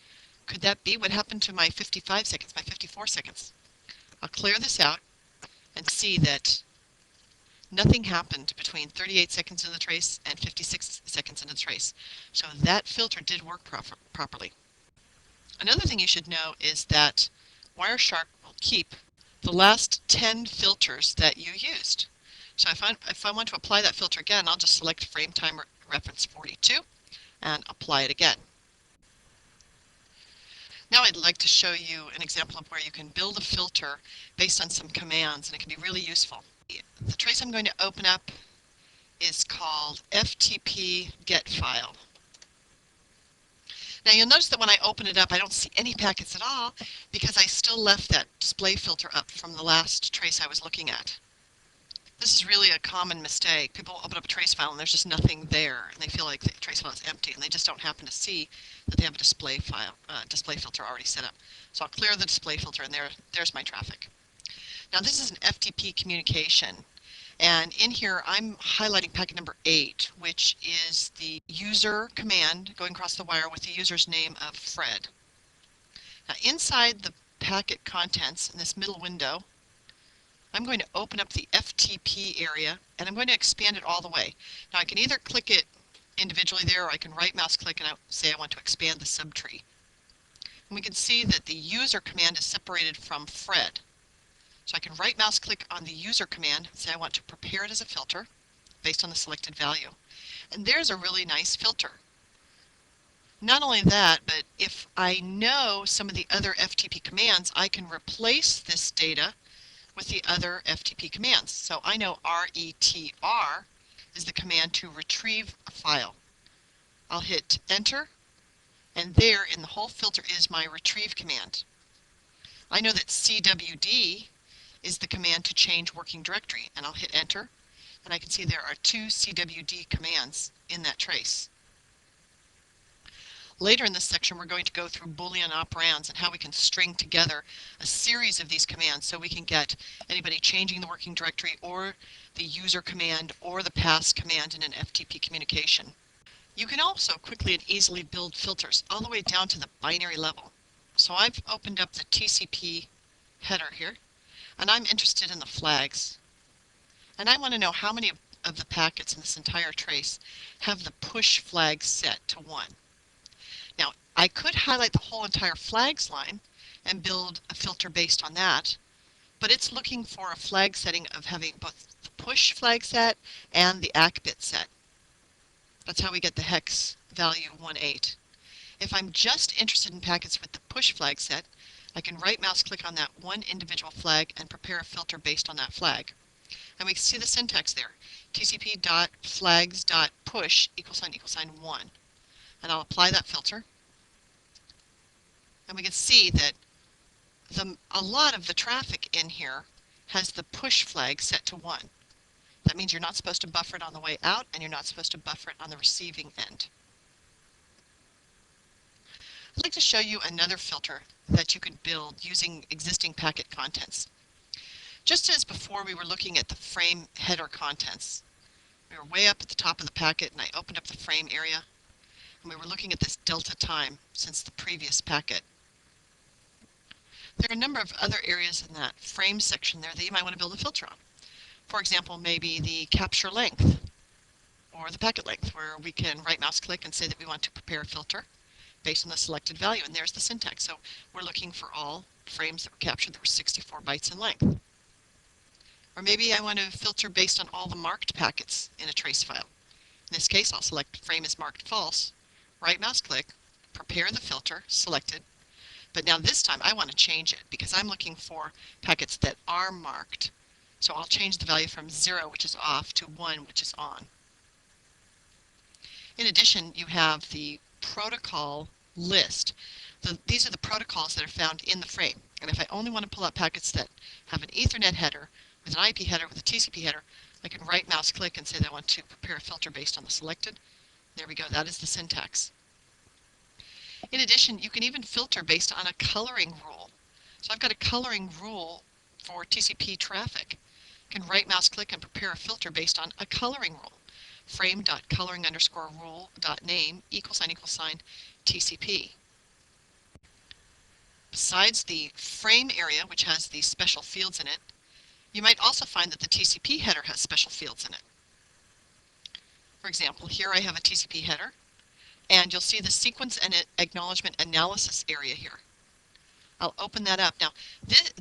Could that be what happened to my 55 seconds, my 54 seconds? I'll clear this out and see that nothing happened between 38 seconds in the trace and 56 seconds in the trace. So that filter did work properly. Another thing you should know is that Wireshark will keep the last 10 filters that you used. So if I want to apply that filter again, I'll just select frame time reference 42 and apply it again. Now I'd like to show you an example of where you can build a filter based on some commands, and it can be really useful. The trace I'm going to open up is called FTP get file. Now you'll notice that when I open it up I don't see any packets at all because I still left that display filter up from the last trace I was looking at. This is really a common mistake. People open up a trace file and there's just nothing there and they feel like the trace file is empty and they just don't happen to see that they have a display filter already set up. So I'll clear the display filter and there's my traffic. Now this is an FTP communication. And in here, I'm highlighting packet number 8, which is the user command going across the wire with the user's name of Fred. Now inside the packet contents in this middle window, I'm going to open up the FTP area and I'm going to expand it all the way. Now I can either click it individually there, or I can right mouse click and say I want to expand the subtree. And we can see that the user command is separated from Fred. So I can right mouse click on the user command and say I want to prepare it as a filter based on the selected value. And there's a really nice filter. Not only that, but if I know some of the other FTP commands, I can replace this data with the other FTP commands. So I know RETR is the command to retrieve a file. I'll hit enter, and there in the whole filter is my retrieve command. I know that CWD is the command to change working directory, and I'll hit enter, and I can see there are 2 CWD commands in that trace. Later in this section, we're going to go through Boolean operands and how we can string together a series of these commands so we can get anybody changing the working directory or the user command or the pass command in an FTP communication. You can also quickly and easily build filters all the way down to the binary level. So I've opened up the TCP header here, and I'm interested in the flags. And I want to know how many of the packets in this entire trace have the push flag set to 1. Now, I could highlight the whole entire flags line and build a filter based on that, but it's looking for a flag setting of having both the push flag set and the ACK bit set. That's how we get the hex value 18. If I'm just interested in packets with the push flag set, I can right mouse click on that one individual flag and prepare a filter based on that flag. And we can see the syntax there, tcp.flags.push =1. And I'll apply that filter. And we can see that a lot of the traffic in here has the push flag set to 1. That means you're not supposed to buffer it on the way out, and you're not supposed to buffer it on the receiving end. I'd like to show you another filter that you could build using existing packet contents. Just as before we were looking at the frame header contents, we were way up at the top of the packet and I opened up the frame area, and we were looking at this delta time since the previous packet. There are a number of other areas in that frame section there that you might want to build a filter on. For example, maybe the capture length or the packet length, where we can right mouse click and say that we want to prepare a filter based on the selected value, and there's the syntax. So we're looking for all frames that were captured that were 64 bytes in length. Or maybe I want to filter based on all the marked packets in a trace file. In this case, I'll select frame is marked false, right mouse click, prepare the filter, selected. But now this time I want to change it because I'm looking for packets that are marked. So I'll change the value from 0, which is off, to 1, which is on. In addition, you have the protocol list. These are the protocols that are found in the frame. And if I only want to pull out packets that have an Ethernet header with an IP header with a TCP header, I can right mouse click and say that I want to prepare a filter based on the selected. There we go, that is the syntax. In addition, you can even filter based on a coloring rule. So I've got a coloring rule for TCP traffic. I can right mouse click and prepare a filter based on a coloring rule. frame.coloring_rule.name =TCP. Besides the frame area, which has these special fields in it, you might also find that the TCP header has special fields in it. For example, here I have a TCP header, and you'll see the sequence and acknowledgement analysis area here. I'll open that up. Now,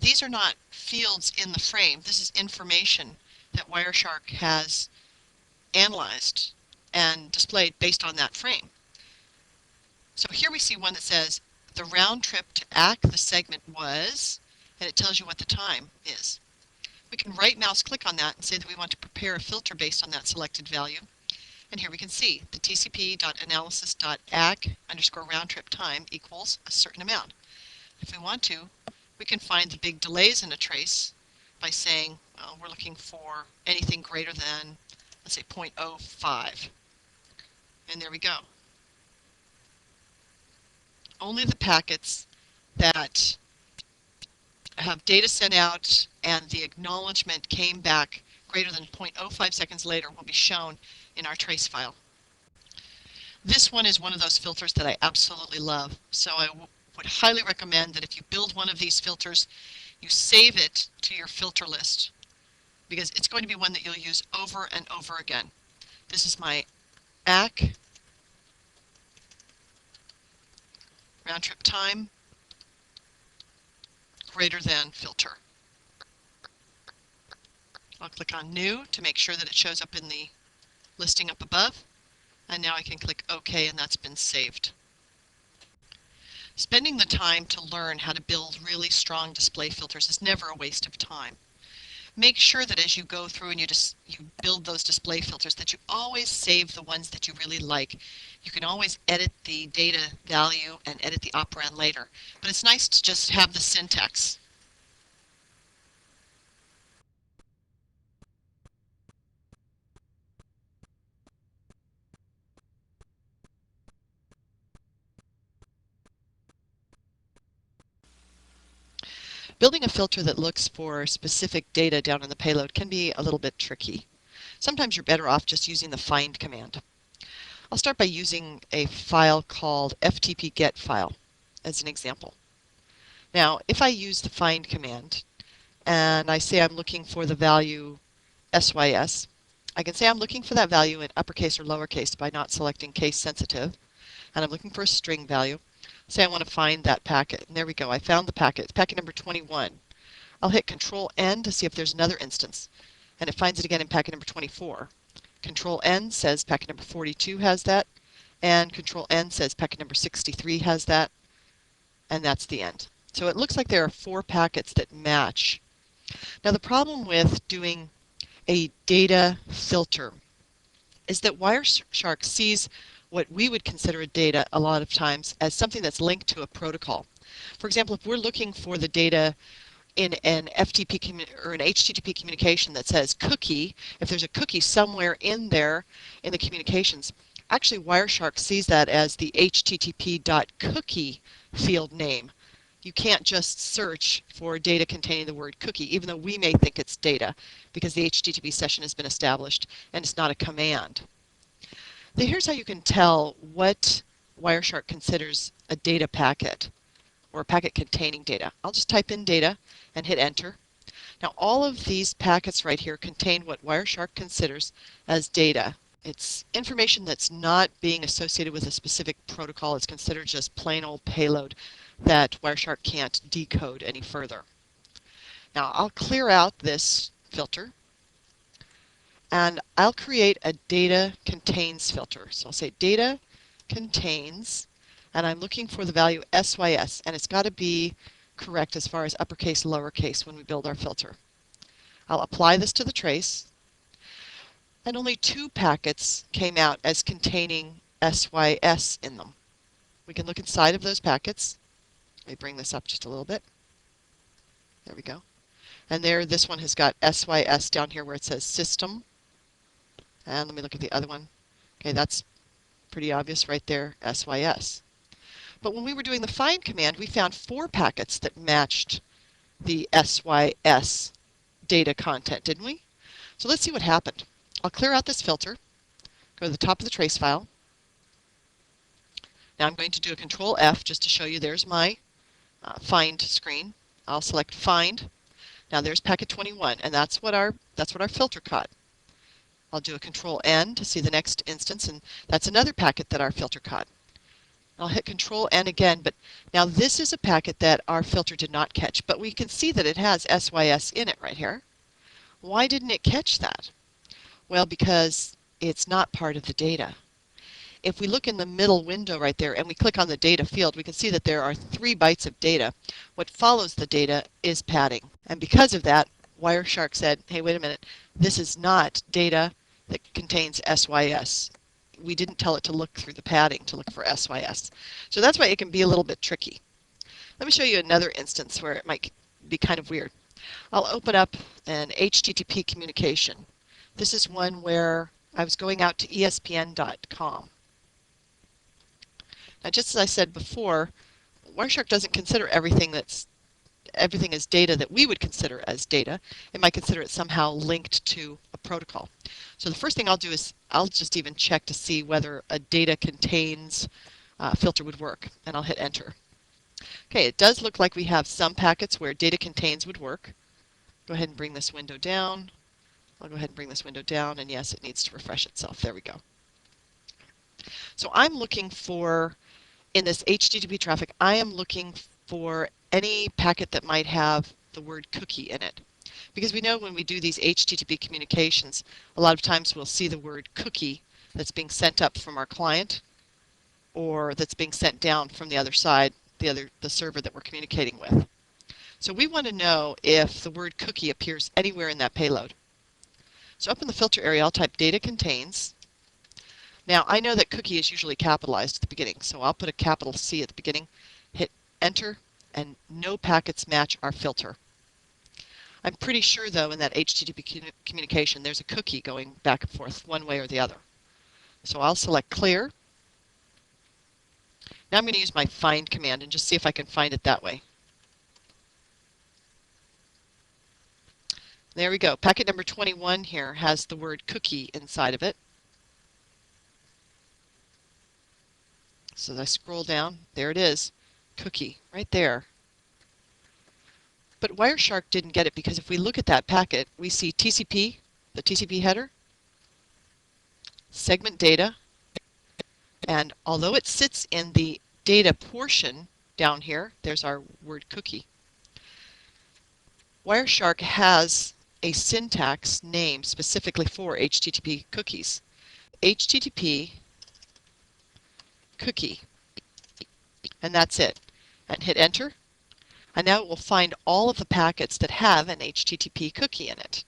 these are not fields in the frame. This is information that Wireshark has analyzed and displayed based on that frame. So here we see one that says the round trip to ACK the segment was, and it tells you what the time is. We can right mouse click on that and say that we want to prepare a filter based on that selected value. And here we can see the tcp.analysis.ACK_round-trip-time equals a certain amount. If we want to, we can find the big delays in a trace by saying we're looking for anything greater than, let's say, 0.05. And there we go. Only the packets that have data sent out and the acknowledgement came back greater than 0.05 seconds later will be shown in our trace file. This one is one of those filters that I absolutely love, so I would highly recommend that if you build one of these filters, you save it to your filter list because it's going to be one that you'll use over and over again. This is my ACK round trip time greater than filter. I'll click on New to make sure that it shows up in the listing up above, and now I can click OK, and that's been saved. Spending the time to learn how to build really strong display filters is never a waste of time. Make sure that as you go through and you build those display filters that you always save the ones that you really like. You can always edit the data value and edit the operand later, but it's nice to just have the syntax. Building a filter that looks for specific data down in the payload can be a little bit tricky. Sometimes you're better off just using the find command. I'll start by using a file called ftp-get file as an example. Now, if I use the find command and I say I'm looking for the value SYS, I can say I'm looking for that value in uppercase or lowercase by not selecting case sensitive, and I'm looking for a string value. Say I want to find that packet, and there we go. I found the packet. It's packet number 21. I'll hit Control N to see if there's another instance, and it finds it again in packet number 24. Control N says packet number 42 has that, and Control N says packet number 63 has that, and that's the end. So it looks like there are 4 packets that match. Now the problem with doing a data filter is that Wireshark sees what we would consider a data a lot of times as something that's linked to a protocol. For example, if we're looking for the data in an FTP or an HTTP communication that says cookie, if there's a cookie somewhere in there in the communications, actually Wireshark sees that as the http.cookie field name. You can't just search for data containing the word cookie, even though we may think it's data, because the HTTP session has been established and it's not a command. Now, here's how you can tell what Wireshark considers a data packet or a packet containing data. I'll just type in data and hit enter. Now all of these packets right here contain what Wireshark considers as data. It's information that's not being associated with a specific protocol. It's considered just plain old payload that Wireshark can't decode any further. Now I'll clear out this filter and I'll create a data contains filter. So I'll say data contains, and I'm looking for the value SYS, and it's got to be correct as far as uppercase, lowercase when we build our filter. I'll apply this to the trace, and only 2 packets came out as containing SYS in them. We can look inside of those packets. Let me bring this up just a little bit. There we go. And there, this one has got SYS down here where it says system. And let me look at the other one. Okay, that's pretty obvious right there, SYS. But when we were doing the find command, we found 4 packets that matched the SYS data content, didn't we? So let's see what happened. I'll clear out this filter, go to the top of the trace file. Now I'm going to do a Control F just to show you there's my find screen. I'll select find. Now there's packet 21, and that's what our filter caught. I'll do a Control N to see the next instance, and that's another packet that our filter caught. I'll hit Control N again, but now this is a packet that our filter did not catch, but we can see that it has SYS in it right here. Why didn't it catch that? Well, because it's not part of the data. If we look in the middle window right there and we click on the data field, we can see that there are 3 bytes of data. What follows the data is padding. And because of that, Wireshark said, hey, wait a minute, this is not data that contains SYS. We didn't tell it to look through the padding to look for SYS. So that's why it can be a little bit tricky. Let me show you another instance where it might be kind of weird. I'll open up an HTTP communication. This is one where I was going out to ESPN.com. Now, just as I said before, Wireshark doesn't consider everything as data that we would consider as data. It might consider it somehow linked to a protocol. So the first thing I'll do is I'll just even check to see whether a data contains filter would work, and I'll hit enter. Okay, it does look like we have some packets where data contains would work. Go ahead and bring this window down. I'll go ahead and bring this window down, and yes, it needs to refresh itself. There we go. So I'm looking for, in this HTTP traffic, I am looking for any packet that might have the word cookie in it. Because we know when we do these HTTP communications, a lot of times we'll see the word cookie that's being sent up from our client or that's being sent down from the other side, the server that we're communicating with. So we want to know if the word cookie appears anywhere in that payload. So up in the filter area, I'll type data contains. Now I know that cookie is usually capitalized at the beginning, so I'll put a capital C at the beginning, hit enter, and no packets match our filter. I'm pretty sure though in that HTTP communication there's a cookie going back and forth one way or the other. So I'll select clear. Now I'm going to use my find command and just see if I can find it that way. There we go. Packet number 21 here has the word cookie inside of it. So as I scroll down, there it is, cookie, right there. But Wireshark didn't get it because if we look at that packet, we see TCP, the TCP header, segment data, and although it sits in the data portion down here, there's our word cookie. Wireshark has a syntax name specifically for HTTP cookies. HTTP cookie, and that's it. And hit enter, and now it will find all of the packets that have an HTTP cookie in it.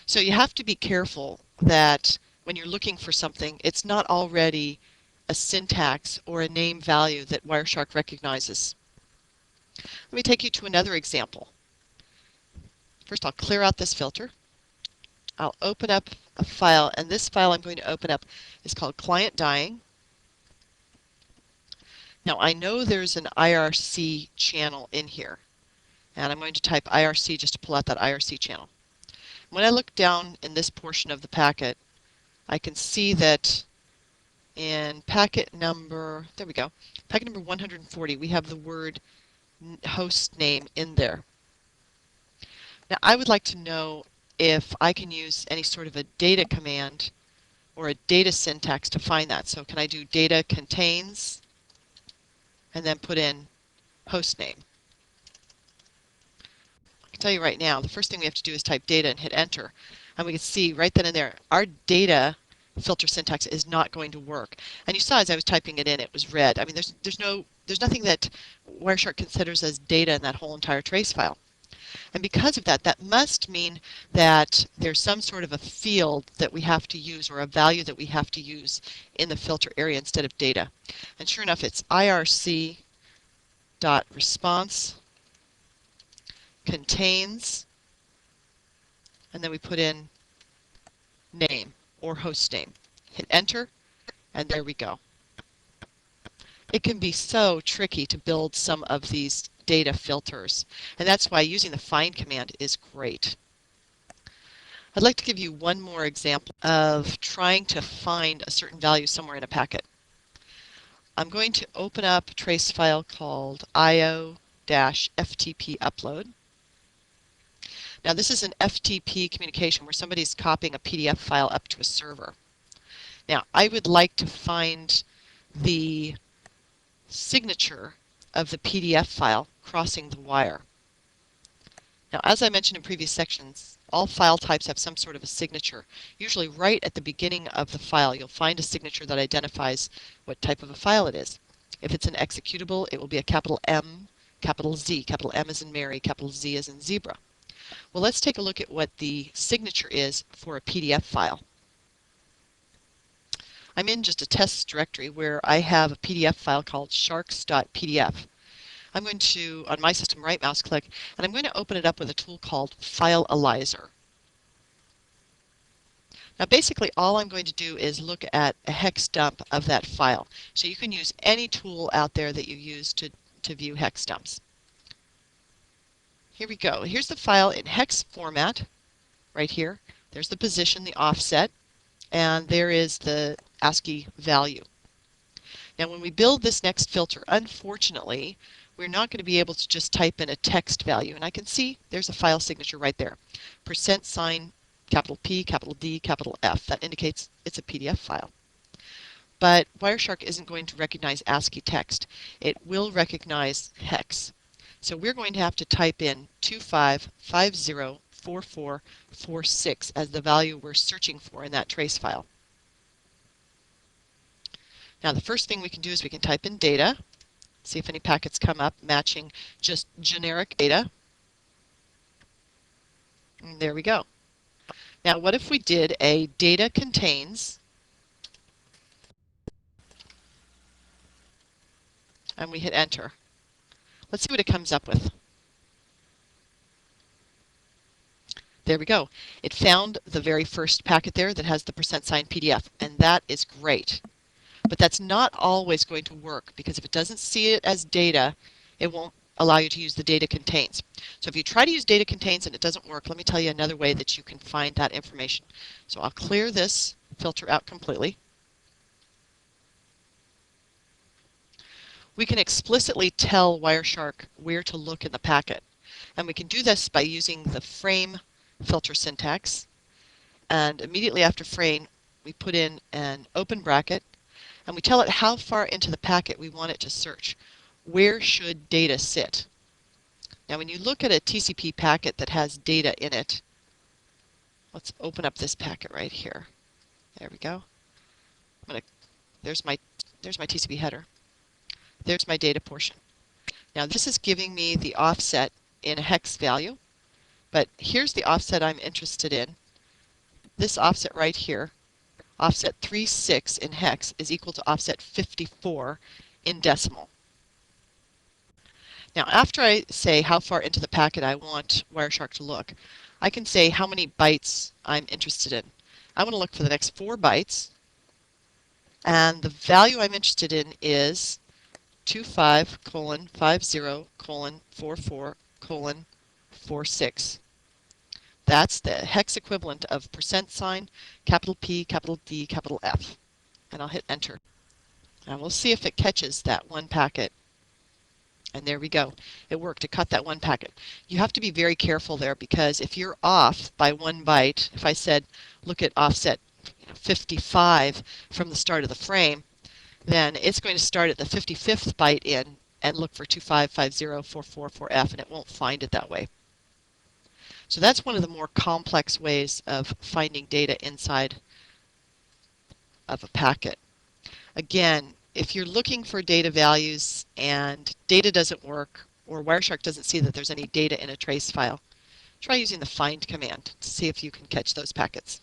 So you have to be careful that when you're looking for something, it's not already a syntax or a name value that Wireshark recognizes. Let me take you to another example. First, I'll clear out this filter. I'll open up a file, and this file I'm going to open up is called client dying. Now I know there's an IRC channel in here, and I'm going to type IRC just to pull out that IRC channel. When I look down in this portion of the packet, I can see that in packet number, there we go, packet number 140, we have the word host name in there. Now I would like to know if I can use any sort of a data command or a data syntax to find that. So can I do data contains and then put in host name? I can tell you right now, the first thing we have to do is type data and hit enter. And we can see right then and there, our data filter syntax is not going to work. And you saw as I was typing it in, it was red. I mean, there's nothing that Wireshark considers as data in that whole entire trace file. And because of that, that must mean that there's some sort of a field that we have to use or a value that we have to use in the filter area instead of data. And sure enough, it's irc.response contains, and then we put in name or host name. Hit enter, and there we go. It can be so tricky to build some of these data filters, and that's why using the find command is great. I'd like to give you one more example of trying to find a certain value somewhere in a packet. I'm going to open up a trace file called io-ftp upload. Now this is an FTP communication where somebody's copying a PDF file up to a server. Now I would like to find the signature of the PDF file crossing the wire. Now as I mentioned in previous sections, all file types have some sort of a signature. Usually right at the beginning of the file you'll find a signature that identifies what type of a file it is. If it's an executable, it will be a capital M, capital Z, capital M as in Mary, capital Z as in zebra. Well, let's take a look at what the signature is for a PDF file. I'm in just a test directory where I have a PDF file called sharks.pdf. I'm going to, on my system, right mouse click, and I'm going to open it up with a tool called Filealyzer. Now basically all I'm going to do is look at a hex dump of that file. So you can use any tool out there that you use to view hex dumps. Here we go. Here's the file in hex format right here. There's the position, the offset, and there is the ASCII value. Now when we build this next filter, unfortunately, we're not going to be able to just type in a text value. And I can see there's a file signature right there. %, capital P, capital D, capital F. That indicates it's a PDF file. But Wireshark isn't going to recognize ASCII text. It will recognize hex. So we're going to have to type in 25504446 as the value we're searching for in that trace file. Now the first thing we can do is we can type in data, see if any packets come up matching just generic data. And there we go. Now what if we did a data contains, and we hit enter. Let's see what it comes up with. There we go. It found the very first packet there that has the % PDF, and that is great. But that's not always going to work, because if it doesn't see it as data, it won't allow you to use the data contains. So if you try to use data contains and it doesn't work, let me tell you another way that you can find that information. So I'll clear this filter out completely. We can explicitly tell Wireshark where to look in the packet. And we can do this by using the frame filter syntax. And immediately after frame, we put in an open bracket, and we tell it how far into the packet we want it to search. Where should data sit? Now when you look at a TCP packet that has data in it, let's open up this packet right here. There we go. There's my TCP header. There's my data portion. Now this is giving me the offset in a hex value, but here's the offset I'm interested in. This offset right here, offset 36 in hex, is equal to offset 54 in decimal. Now after I say how far into the packet I want Wireshark to look, I can say how many bytes I'm interested in. I want to look for the next 4 bytes, and the value I'm interested in is 25:50:44:46. That's the hex equivalent of %, capital P, capital D, capital F. And I'll hit enter. And we'll see if it catches that one packet. And there we go. It worked. It caught that one packet. You have to be very careful there, because if you're off by 1 byte, if I said look at offset 55 from the start of the frame, then it's going to start at the 55th byte in and look for 25504444F, and it won't find it that way. So that's one of the more complex ways of finding data inside of a packet. Again, if you're looking for data values and data doesn't work, or Wireshark doesn't see that there's any data in a trace file, try using the find command to see if you can catch those packets.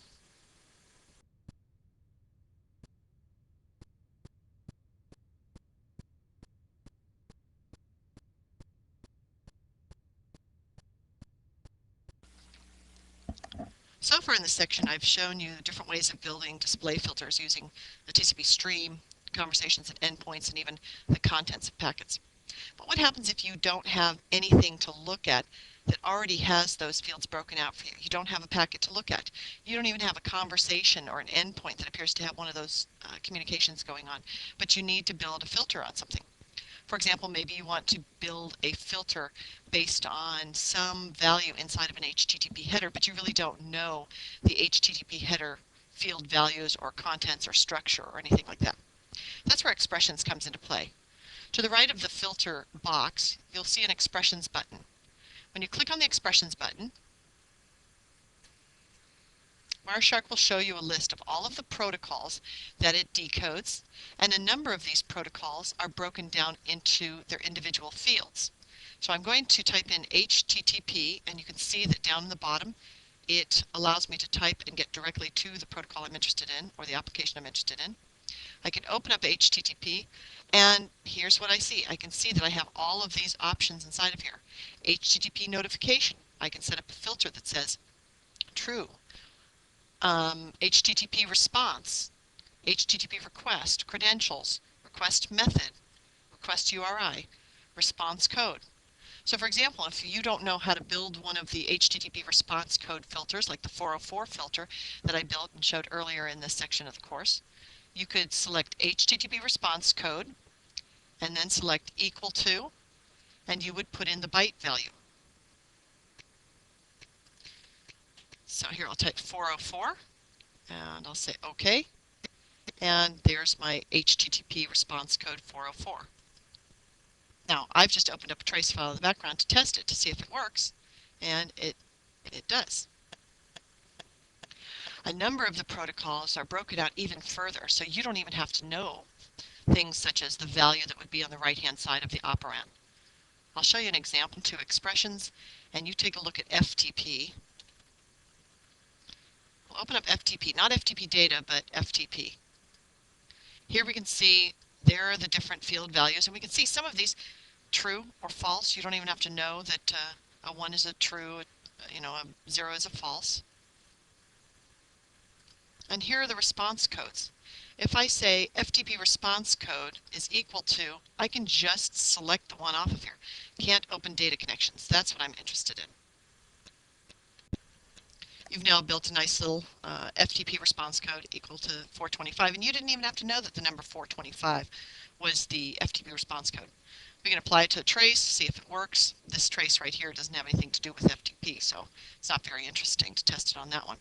So far in this section, I've shown you different ways of building display filters using the TCP stream, conversations at endpoints, and even the contents of packets. But what happens if you don't have anything to look at that already has those fields broken out for you? You don't have a packet to look at. You don't even have a conversation or an endpoint that appears to have one of those communications going on, but you need to build a filter on something. For example, maybe you want to build a filter based on some value inside of an HTTP header, but you really don't know the HTTP header field values or contents or structure or anything like that. That's where expressions comes into play. To the right of the filter box, you'll see an expressions button. When you click on the expressions button, Wireshark will show you a list of all of the protocols that it decodes, and a number of these protocols are broken down into their individual fields. So I'm going to type in HTTP, and you can see that down in the bottom it allows me to type and get directly to the protocol I'm interested in, or the application I'm interested in. I can open up HTTP, and here's what I see. I can see that I have all of these options inside of here. HTTP notification. I can set up a filter that says true. HTTP response, HTTP request, credentials, request method, request URI, response code. So for example, if you don't know how to build one of the HTTP response code filters, like the 404 filter that I built and showed earlier in this section of the course, you could select HTTP response code and then select equal to, and you would put in the byte value. So here I'll type 404 and I'll say OK. And there's my HTTP response code 404. Now I've just opened up a trace file in the background to test it to see if it works, and it does. A number of the protocols are broken out even further, so you don't even have to know things such as the value that would be on the right-hand side of the operand. I'll show you an example to expressions, and you take a look at FTP. We'll open up FTP, not FTP data, but FTP. Here we can see there are the different field values, and we can see some of these true or false. You don't even have to know that a 1 is a true, a 0 is a false. And here are the response codes. If I say FTP response code is equal to, I can just select the one off of here. Can't open data connections. That's what I'm interested in. You've now built a nice little FTP response code equal to 425, and you didn't even have to know that the number 425 was the FTP response code. We can apply it to a trace, see if it works. This trace right here doesn't have anything to do with FTP, so it's not very interesting to test it on that one.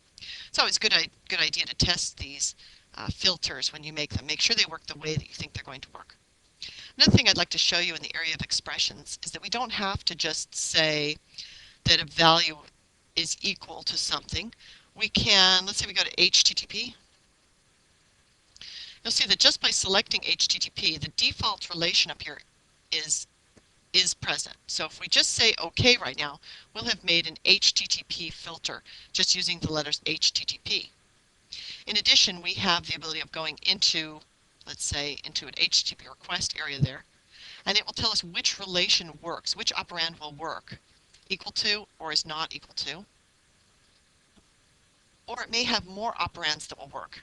It's always a good idea to test these filters when you make them. Make sure they work the way that you think they're going to work. Another thing I'd like to show you in the area of expressions is that we don't have to just say that a value is equal to something. We can, let's say we go to HTTP. You'll see that just by selecting HTTP, the default relation up here is present. So if we just say OK right now, we'll have made an HTTP filter just using the letters HTTP. In addition, we have the ability of going into, let's say, into an HTTP request area there, and it will tell us which relation works, which operand will work, equal to or is not equal to, or it may have more operands that will work.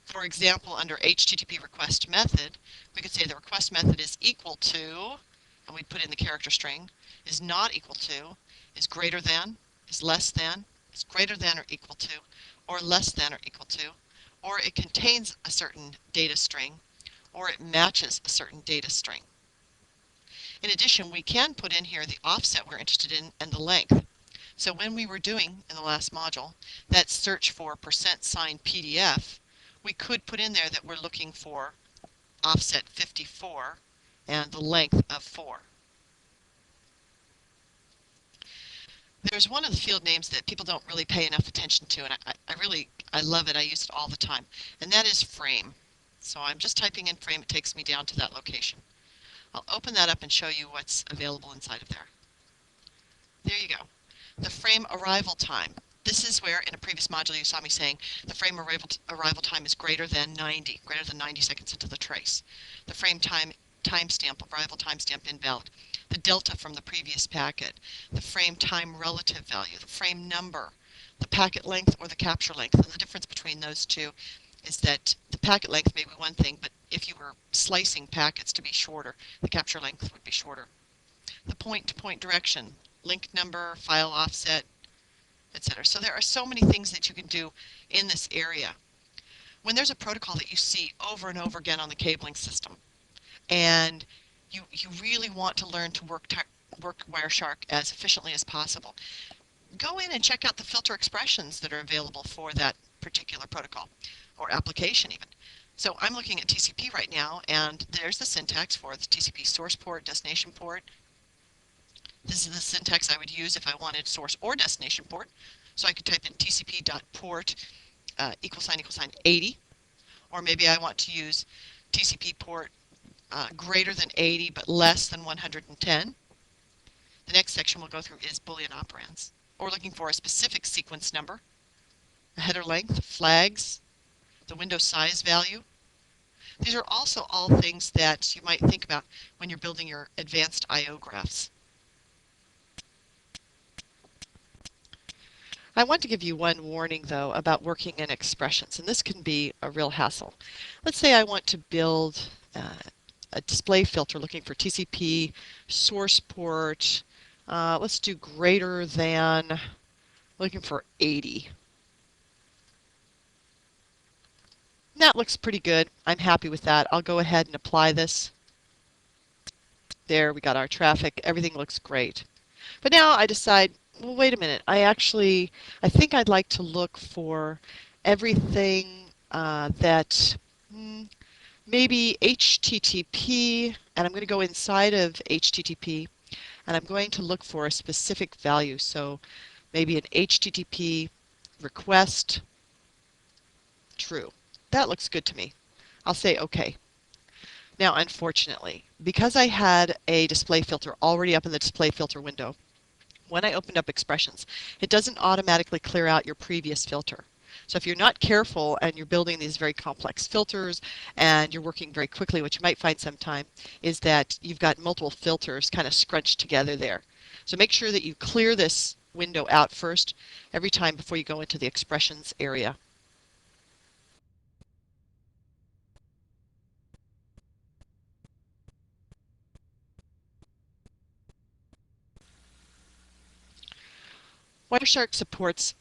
For example, under HTTP request method, we could say the request method is equal to, and we'd put in the character string, is not equal to, is greater than, is less than, is greater than or equal to, or less than or equal to, or it contains a certain data string, or it matches a certain data string. In addition, we can put in here the offset we're interested in and the length. So when we were doing, in the last module, that search for %sign PDF, we could put in there that we're looking for offset 54 and the length of 4. There's one of the field names that people don't really pay enough attention to, and I love it. I use it all the time, and that is frame. So I'm just typing in frame. It takes me down to that location. I'll open that up and show you what's available inside of there. There you go. The frame arrival time. This is where, in a previous module, you saw me saying the frame arrival time is greater than 90 seconds into the trace. The frame timestamp, arrival timestamp invalid. The delta from the previous packet. The frame time relative value. The frame number. The packet length or the capture length. And the difference between those two is that the packet length may be one thing, but if you were slicing packets to be shorter, the capture length would be shorter. The point-to-point direction. Link number, file offset, etc. So there are so many things that you can do in this area. When there's a protocol that you see over and over again on the cabling system, and you really want to learn to work Wireshark as efficiently as possible, go in and check out the filter expressions that are available for that particular protocol, or application even. So I'm looking at TCP right now, and there's the syntax for the TCP source port, destination port. This is the syntax I would use if I wanted source or destination port. So I could type in tcp.port =80, or maybe I want to use TCP port greater than 80 but less than 110. The next section we'll go through is Boolean operands, or looking for a specific sequence number, a header length, flags, the window size value. These are also all things that you might think about when you're building your advanced I/O graphs. I want to give you one warning, though, about working in expressions, and this can be a real hassle. Let's say I want to build a display filter looking for TCP source port. Let's do greater than, looking for 80. That looks pretty good. I'm happy with that. I'll go ahead and apply this. There, we got our traffic. Everything looks great. But now I decide Well, wait a minute. I think I'd like to look for everything that maybe HTTP, and I'm going to go inside of HTTP, and I'm going to look for a specific value. So maybe an HTTP request true. That looks good to me. I'll say OK. Now, unfortunately, because I had a display filter already up in the display filter window, when I opened up expressions, it doesn't automatically clear out your previous filter. So if you're not careful and you're building these very complex filters and you're working very quickly, what you might find sometime is that you've got multiple filters kind of scrunched together there. So make sure that you clear this window out first every time before you go into the expressions area. Wireshark supports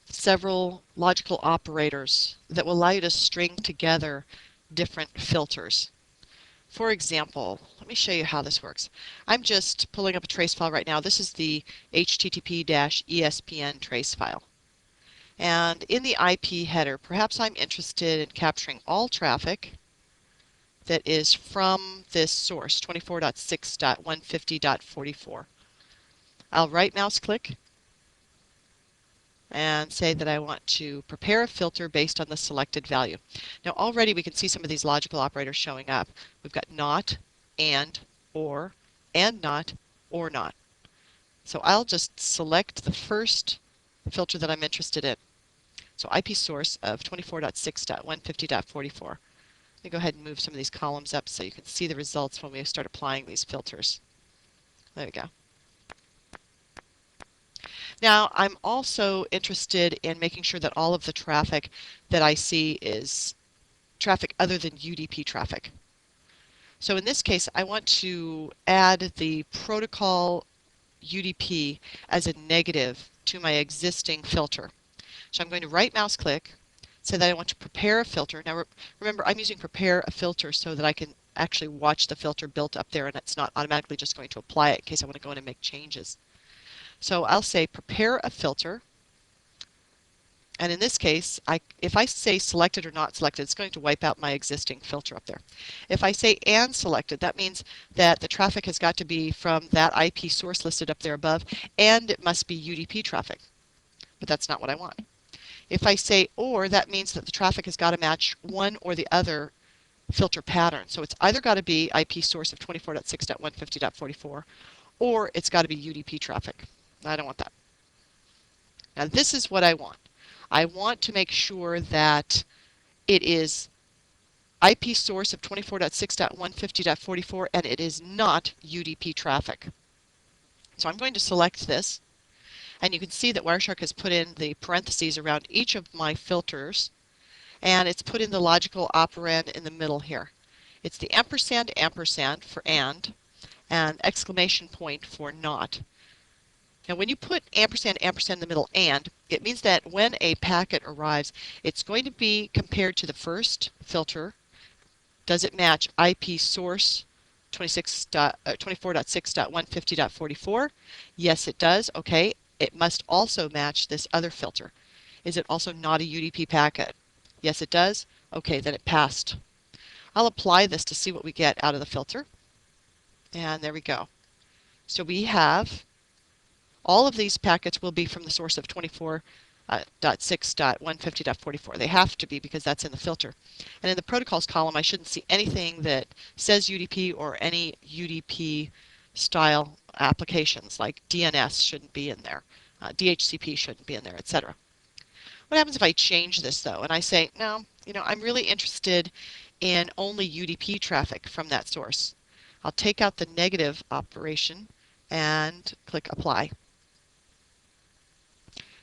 several logical operators that will allow you to string together different filters. For example, let me show you how this works. I'm just pulling up a trace file right now. This is the HTTP-ESPN trace file. And in the IP header, perhaps I'm interested in capturing all traffic that is from this source, 24.6.150.44. I'll right mouse click and say that I want to prepare a filter based on the selected value. Now already we can see some of these logical operators showing up. We've got not, or, and not, or not. So I'll just select the first filter that I'm interested in. So IP source of 24.6.150.44. Let me go ahead and move some of these columns up so you can see the results when we start applying these filters. There we go. Now, I'm also interested in making sure that all of the traffic that I see is traffic other than UDP traffic. So in this case, I want to add the protocol UDP as a negative to my existing filter. So I'm going to right mouse click, say that I want to prepare a filter. Now remember, I'm using prepare a filter so that I can actually watch the filter built up there and it's not automatically just going to apply it in case I want to go in and make changes. So I'll say prepare a filter. And in this case, if I say selected or not selected, it's going to wipe out my existing filter up there. If I say and selected, that means that the traffic has got to be from that IP source listed up there above, and it must be UDP traffic. But that's not what I want. If I say or, that means that the traffic has got to match one or the other filter pattern. So it's either got to be IP source of 24.6.150.44, or it's got to be UDP traffic. I don't want that. Now this is what I want. I want to make sure that it is IP source of 24.6.150.44 and it is not UDP traffic. So I'm going to select this, and you can see that Wireshark has put in the parentheses around each of my filters, and it's put in the logical operand in the middle here. It's the ampersand ampersand for and exclamation point for not. Now when you put ampersand ampersand in the middle and, it means that when a packet arrives, it's going to be compared to the first filter. Does it match IP source 24.6.150.44? Yes, it does. Okay. It must also match this other filter. Is it also not a UDP packet? Yes, it does. Okay, then it passed. I'll apply this to see what we get out of the filter. And there we go. So we have all of these packets will be from the source of 24.6.150.44. They have to be because that's in the filter. And in the protocols column, I shouldn't see anything that says UDP or any UDP style applications like DNS shouldn't be in there. DHCP shouldn't be in there, etc. What happens if I change this though and I say, no, I'm really interested in only UDP traffic from that source. I'll take out the negative operation and click apply.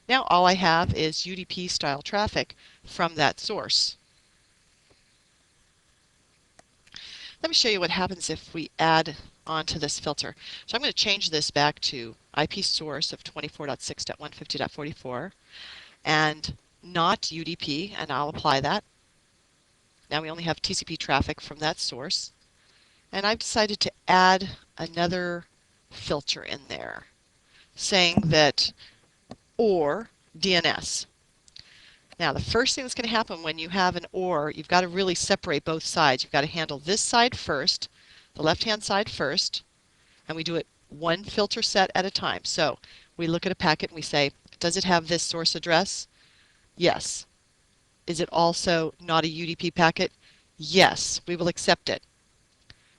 Now all I have is UDP style traffic from that source. Let me show you what happens if we add onto this filter. So I'm going to change this back to IP source of 24.6.150.44 and not UDP, and I'll apply that. Now we only have TCP traffic from that source. And I've decided to add another filter in there. saying that or DNS. Now, the first thing that's going to happen when you have an or, you've got to really separate both sides. You've got to handle this side first, the left-hand side first, and we do it one filter set at a time. So we look at a packet and we say, does it have this source address? Yes. Is it also not a UDP packet? Yes, we will accept it.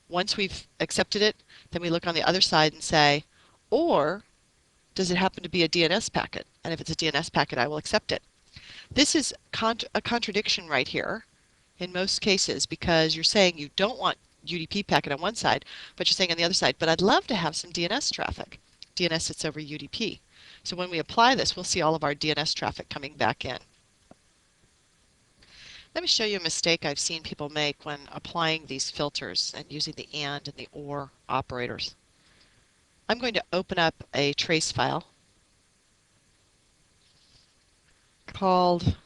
Once we've accepted it, then we look on the other side and say, or does it happen to be a DNS packet? And if it's a DNS packet, I will accept it. This is a contradiction right here in most cases, because you're saying you don't want UDP packet on one side, but you're saying on the other side, but I'd love to have some DNS traffic. DNS sits over UDP. So when we apply this, we'll see all of our DNS traffic coming back in. Let me show you a mistake I've seen people make when applying these filters and using the and the or operators. I'm going to open up a trace file called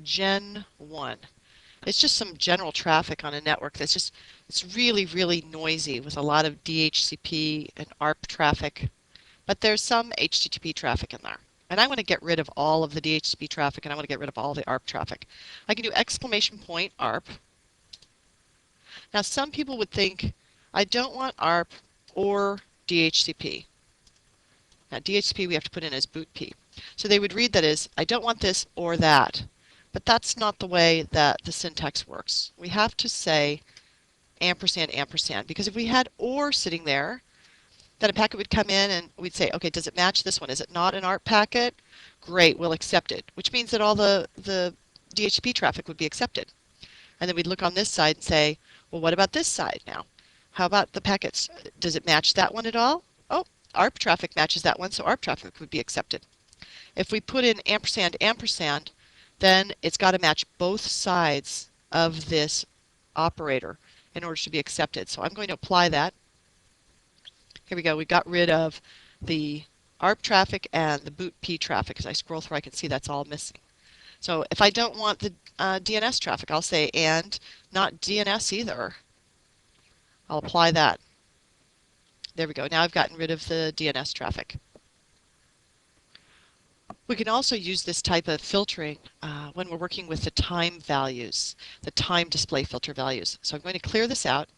Gen1. It's just some general traffic on a network it's really, really noisy with a lot of DHCP and ARP traffic, but there's some HTTP traffic in there. And I want to get rid of all of the DHCP traffic, and I want to get rid of all the ARP traffic. I can do exclamation point ARP. Now, some people would think, I don't want ARP or DHCP. Now, DHCP we have to put in as bootp. So they would read that as, I don't want this or that. But that's not the way that the syntax works. We have to say ampersand, ampersand, because if we had or sitting there, then a packet would come in and we'd say, okay, does it match this one? Is it not an ARP packet? Great, we'll accept it, which means that all the DHCP traffic would be accepted. And then we'd look on this side and say, well, what about this side now? How about the packets? Does it match that one at all? Oh, ARP traffic matches that one, so ARP traffic would be accepted. If we put in ampersand, ampersand, then it's got to match both sides of this operator in order to be accepted. So I'm going to apply that. Here we go. We got rid of the ARP traffic and the bootp traffic. As I scroll through, I can see that's all missing. So if I don't want the DNS traffic, I'll say and not DNS either. I'll apply that. There we go. Now I've gotten rid of the DNS traffic. We can also use this type of filtering when we're working with the time values, the time display filter values. So I'm going to clear this out.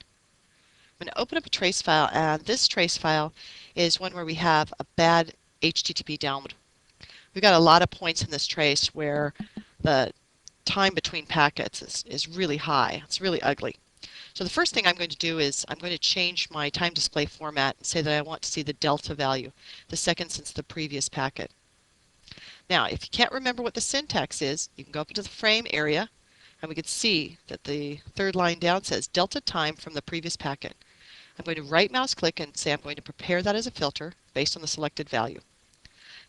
I'm going to open up a trace file, and this trace file is one where we have a bad HTTP download. We've got a lot of points in this trace where the time between packets is really high. It's really ugly. So the first thing I'm going to do is I'm going to change my time display format and say that I want to see the delta value, the second since the previous packet. Now, if you can't remember what the syntax is, you can go up into the frame area, and we can see that the third line down says delta time from the previous packet. I'm going to right mouse click and say I'm going to prepare that as a filter based on the selected value.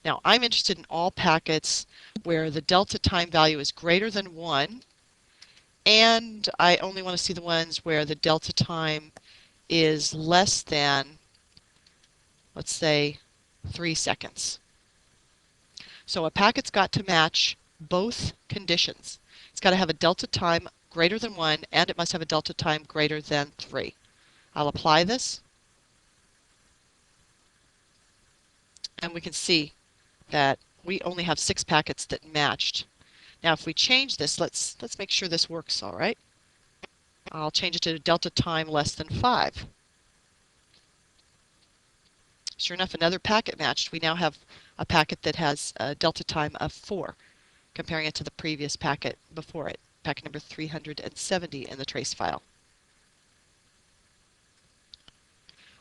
Now, I'm interested in all packets where the delta time value is greater than 1, and I only want to see the ones where the delta time is less than, let's say, 3 seconds. So a packet's got to match both conditions. It's got to have a delta time greater than 1, and it must have a delta time greater than 3. I'll apply this, and we can see that we only have 6 packets that matched. Now if we change this, let's make sure this works all right. I'll change it to delta time less than 5. Sure enough, another packet matched. We now have a packet that has a delta time of 4, comparing it to the previous packet before it, packet number 370 in the trace file.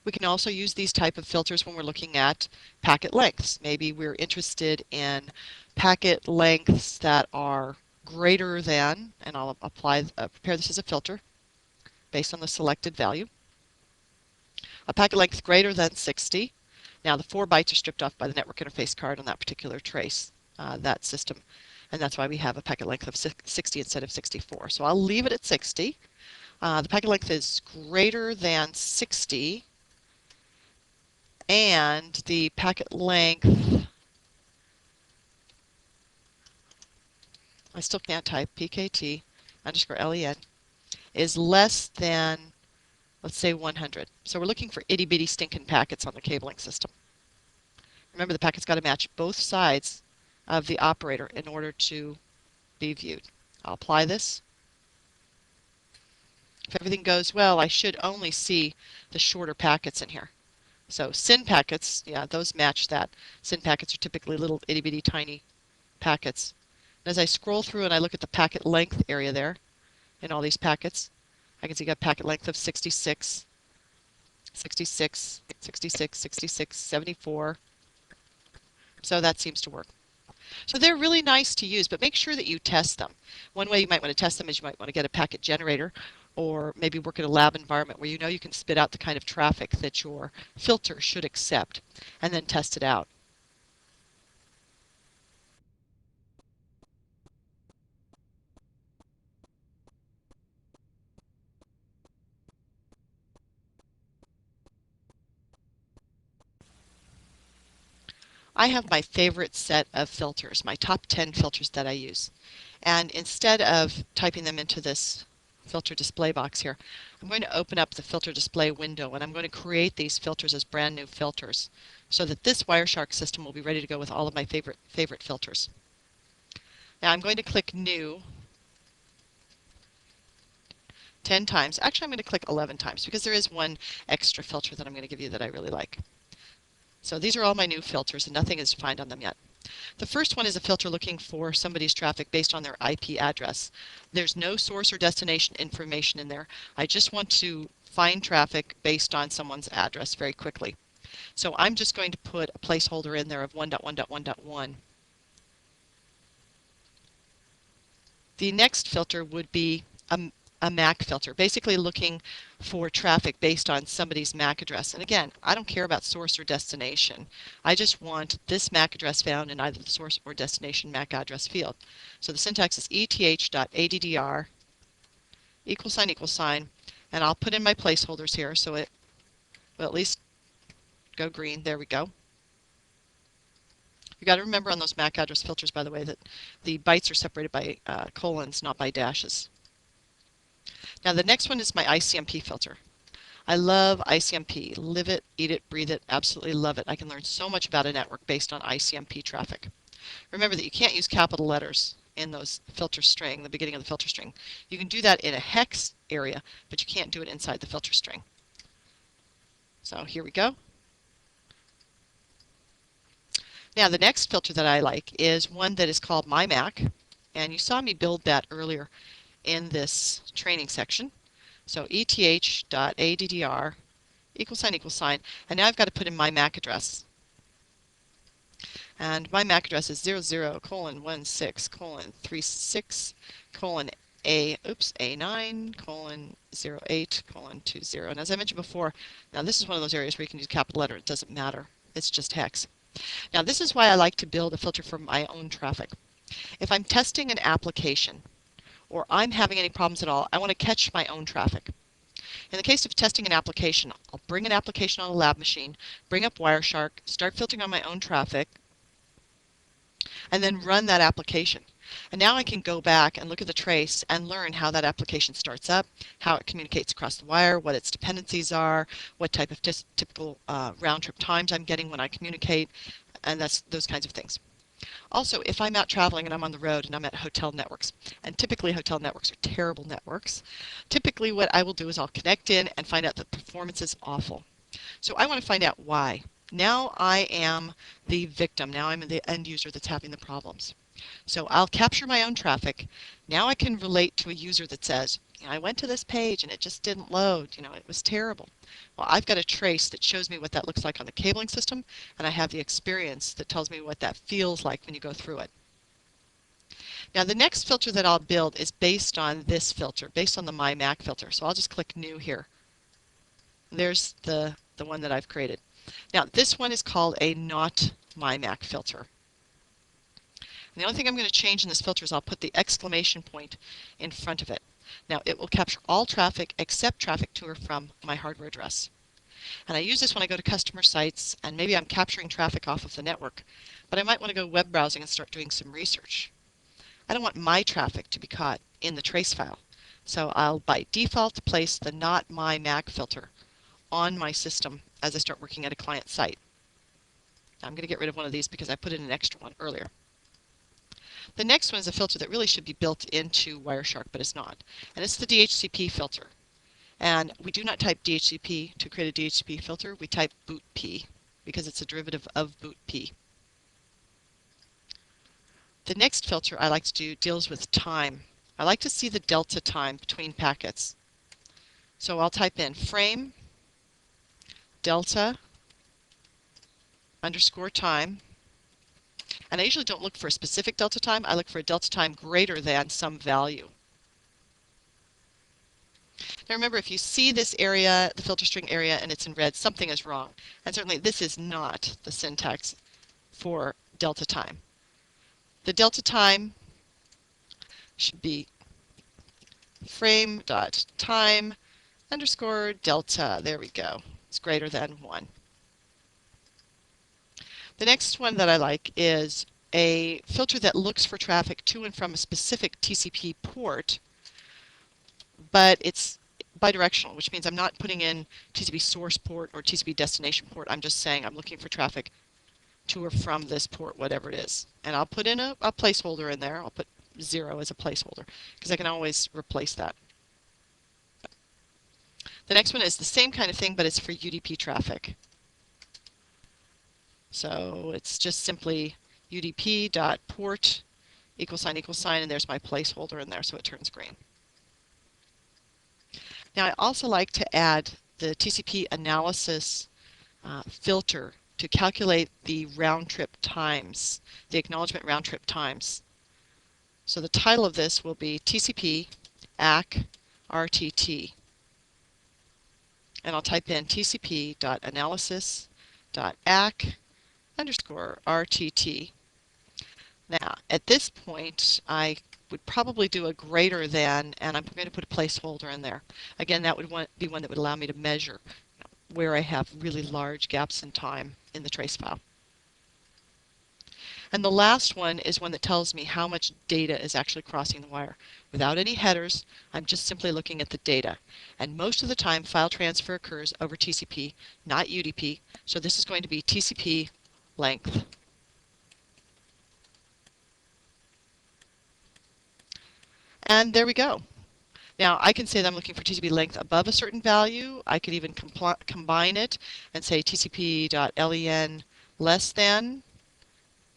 We can also use these type of filters when we're looking at packet lengths. Maybe we're interested in packet lengths that are greater than, and I'll prepare this as a filter based on the selected value. A packet length greater than 60. Now the 4 bytes are stripped off by the network interface card on that particular trace, that system, and that's why we have a packet length of 60 instead of 64. So I'll leave it at 60. The packet length is greater than 60. And the packet length, I still can't type, PKT underscore LEN, is less than, let's say, 100. So we're looking for itty-bitty stinking packets on the cabling system. Remember, the packet's got to match both sides of the operator in order to be viewed. I'll apply this. If everything goes well, I should only see the shorter packets in here. So SYN packets, yeah, those match that. SYN packets are typically little itty bitty tiny packets. And as I scroll through and I look at the packet length area there in all these packets, I can see I got packet length of 66, 66, 66, 66, 74. So that seems to work. So they're really nice to use, but make sure that you test them. One way you might want to test them is you might want to get a packet generator, or maybe work in a lab environment where you know you can spit out the kind of traffic that your filter should accept, and then test it out. I have my favorite set of filters, my top 10 filters that I use. And instead of typing them into this filter display box here, I'm going to open up the filter display window and I'm going to create these filters as brand new filters so that this Wireshark system will be ready to go with all of my favorite filters. Now I'm going to click New 10 times. Actually, I'm going to click 11 times because there is one extra filter that I'm going to give you that I really like. So these are all my new filters and nothing is defined on them yet. The first one is a filter looking for somebody's traffic based on their IP address. There's no source or destination information in there. I just want to find traffic based on someone's address very quickly. So I'm just going to put a placeholder in there of 1.1.1.1. The next filter would be a MAC filter, basically looking for traffic based on somebody's MAC address. And again, I don't care about source or destination. I just want this MAC address found in either the source or destination MAC address field. So the syntax is eth.addr =, and I'll put in my placeholders here so it will at least go green. There we go. You got to remember on those MAC address filters, by the way, that the bytes are separated by colons, not by dashes. Now the next one is my ICMP filter. I love ICMP. Live it, eat it, breathe it, absolutely love it. I can learn so much about a network based on ICMP traffic. Remember that you can't use capital letters in those filter string, the beginning of the filter string. You can do that in a hex area, but you can't do it inside the filter string. So here we go. Now the next filter that I like is one that is called MyMac, and you saw me build that earlier in this training section. So eth.addr =, and now I've got to put in my MAC address. And my MAC address is 00:16:36:A9:08:20. And as I mentioned before, now this is one of those areas where you can use capital letter. It doesn't matter. It's just hex. Now this is why I like to build a filter for my own traffic. If I'm testing an application, or I'm having any problems at all, I want to catch my own traffic. In the case of testing an application, I'll bring an application on a lab machine, bring up Wireshark, start filtering on my own traffic, and then run that application. And now I can go back and look at the trace and learn how that application starts up, how it communicates across the wire, what its dependencies are, what type of typical round-trip times I'm getting when I communicate, and that's those kinds of things. Also, if I'm out traveling and I'm on the road and I'm at hotel networks, and typically hotel networks are terrible networks, typically what I will do is I'll connect in and find out that the performance is awful. So I want to find out why. Now I am the victim. Now I'm the end user that's having the problems. So I'll capture my own traffic. Now I can relate to a user that says, I went to this page and it just didn't load. It was terrible. Well, I've got a trace that shows me what that looks like on the cabling system, and I have the experience that tells me what that feels like when you go through it. Now the next filter that I'll build is based on this filter, based on the MyMac filter. So I'll just click New here. There's the one that I've created. Now this one is called a Not MyMac filter. And the only thing I'm going to change in this filter is I'll put the exclamation point in front of it. Now it will capture all traffic except traffic to or from my hardware address. And I use this when I go to customer sites and maybe I'm capturing traffic off of the network, but I might want to go web browsing and start doing some research. I don't want my traffic to be caught in the trace file. So I'll by default place the Not My Mac filter on my system as I start working at a client site. I'm going to get rid of one of these because I put in an extra one earlier. The next one is a filter that really should be built into Wireshark, but it's not. And it's the DHCP filter. And we do not type DHCP to create a DHCP filter. We type bootp because it's a derivative of bootp. The next filter I like to do deals with time. I like to see the delta time between packets. So I'll type in frame delta underscore time. And I usually don't look for a specific delta time. I look for a delta time greater than some value. Now remember, if you see this area, the filter string area, and it's in red, something is wrong. And certainly this is not the syntax for delta time. The delta time should be frame.time underscore delta. There we go. It's greater than 1. The next one that I like is a filter that looks for traffic to and from a specific TCP port, but it's bidirectional, which means I'm not putting in TCP source port or TCP destination port. I'm just saying I'm looking for traffic to or from this port, whatever it is. And I'll put in a placeholder in there. I'll put 0 as a placeholder because I can always replace that. The next one is the same kind of thing, but it's for UDP traffic. So it's just simply udp.port =, and there's my placeholder in there, so it turns green. Now I also like to add the TCP analysis filter to calculate the round trip times, the acknowledgement round trip times. So the title of this will be TCP ACK RTT. And I'll type in tcp.analysis.ack underscore RTT. Now, at this point, I would probably do a greater than, and I'm going to put a placeholder in there. Again, that would be one that would allow me to measure where I have really large gaps in time in the trace file. And the last one is one that tells me how much data is actually crossing the wire. Without any headers, I'm just simply looking at the data. And most of the time, file transfer occurs over TCP, not UDP. So this is going to be TCP length. And there we go. Now I can say that I'm looking for TCP length above a certain value. I could even combine it and say TCP.len less than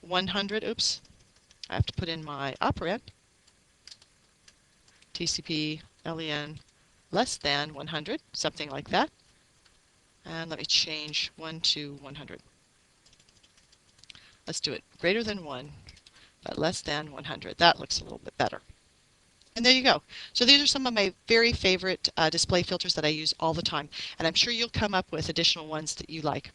100. Oops, I have to put in my operand. TCP len less than 100, something like that. And let me change 1 to 100. Let's do it greater than 1, but less than 100. That looks a little bit better. And there you go. So these are some of my very favorite display filters that I use all the time. And I'm sure you'll come up with additional ones that you like.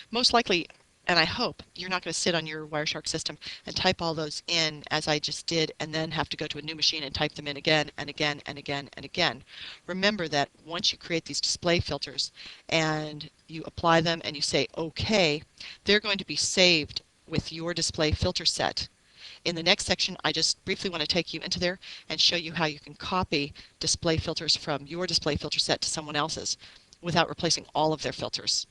Most likely, and I hope, you're not going to sit on your Wireshark system and type all those in as I just did and then have to go to a new machine and type them in again and again and again and again. Remember that once you create these display filters and you apply them and you say OK, they're going to be saved with your display filter set. In the next section, I just briefly want to take you into there and show you how you can copy display filters from your display filter set to someone else's without replacing all of their filters.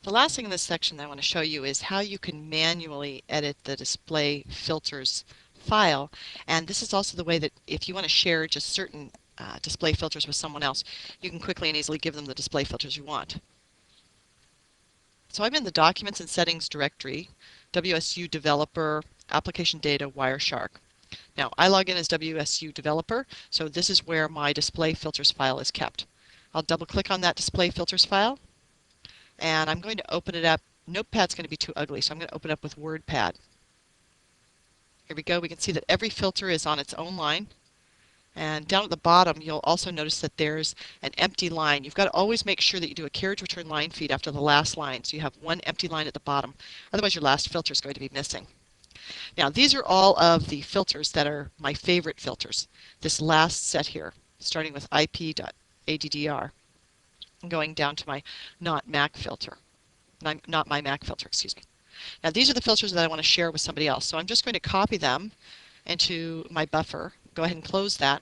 The last thing in this section that I want to show you is how you can manually edit the display filters file. And this is also the way that if you want to share just certain display filters with someone else, you can quickly and easily give them the display filters you want. So I'm in the Documents and Settings directory, WSU Developer, Application Data, Wireshark. Now I log in as WSU Developer, so this is where my display filters file is kept. I'll double click on that display filters file, and I'm going to open it up. Notepad's going to be too ugly, so I'm going to open it up with WordPad. Here we go. We can see that every filter is on its own line. And down at the bottom, you'll also notice that there's an empty line. You've got to always make sure that you do a carriage return line feed after the last line, so you have one empty line at the bottom. Otherwise, your last filter is going to be missing. Now, these are all of the filters that are my favorite filters. This last set here, starting with ip.addr, and going down to my not my Mac filter, excuse me. Now these are the filters that I want to share with somebody else. So I'm just going to copy them into my buffer. Go ahead and close that.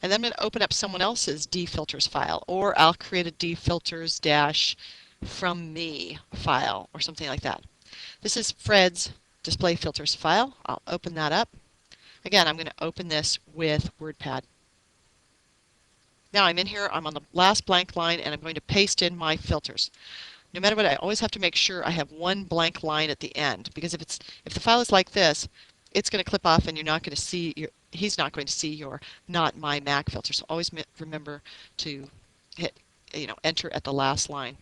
And then I'm going to open up someone else's dfilters file, or I'll create a dfilters dash from me file or something like that. This is Fred's display filters file. I'll open that up. Again, I'm going to open this with WordPad. Now I'm in here, I'm on the last blank line, and I'm going to paste in my filters. No matter what, I always have to make sure I have one blank line at the end, because if the file is like this, it's going to clip off and you're not going to see he's not going to see your not my Mac filter. So always remember to hit enter at the last line.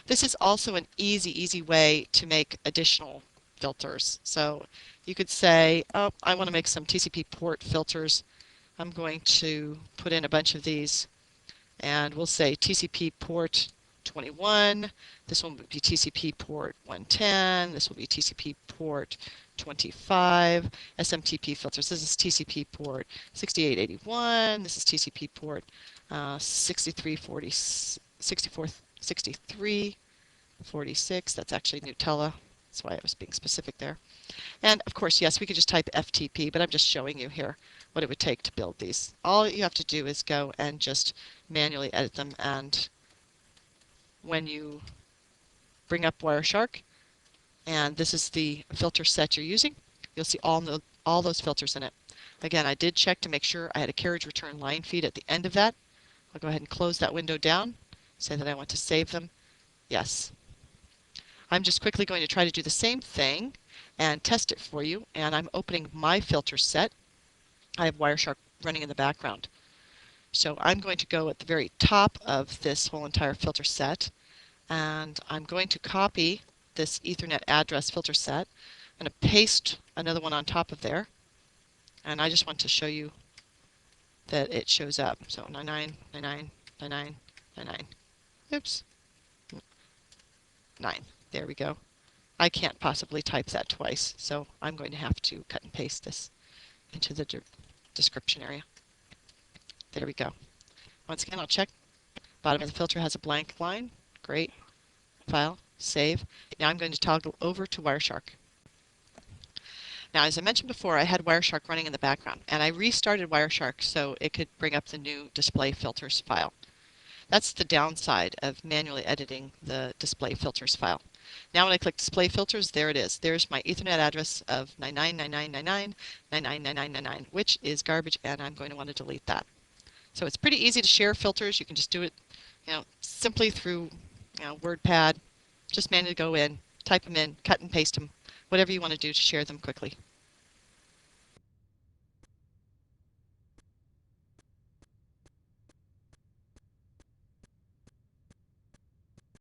This is also an easy way to make additional filters. So you could say, oh, I want to make some TCP port filters. I'm going to put in a bunch of these, and we'll say TCP port 21. This will be TCP port 110. This will be TCP port 25. SMTP filters. This is TCP port 6881. This is TCP port 6340, 6346. That's actually Nutella. That's why I was being specific there. And of course, yes, we could just type FTP, but I'm just showing you here what it would take to build these. All you have to do is go and just manually edit them, and when you bring up Wireshark and this is the filter set you're using, you'll see all those filters in it. Again, I did check to make sure I had a carriage return line feed at the end of that. I'll go ahead and close that window down, say that I want to save them. Yes. I'm just quickly going to try to do the same thing and test it for you, and I'm opening my filter set. I have Wireshark running in the background. So I'm going to go at the very top of this whole entire filter set, and I'm going to copy this Ethernet address filter set. I'm going to paste another one on top of there, and I just want to show you that it shows up. So 99999999. Oops. 9. There we go. I can't possibly type that twice, so I'm going to have to cut and paste this into the description area. There we go. Once again, I'll check. Bottom of the filter has a blank line. Great. File. Save. Now I'm going to toggle over to Wireshark. Now, as I mentioned before, I had Wireshark running in the background, and I restarted Wireshark so it could bring up the new display filters file. That's the downside of manually editing the display filters file. Now when I click display filters, there it is. There's my Ethernet address of 9999999999, which is garbage, and I'm going to want to delete that. So it's pretty easy to share filters. You can just do it, simply through, WordPad. Just manually go in, type them in, cut and paste them, whatever you want to do to share them quickly.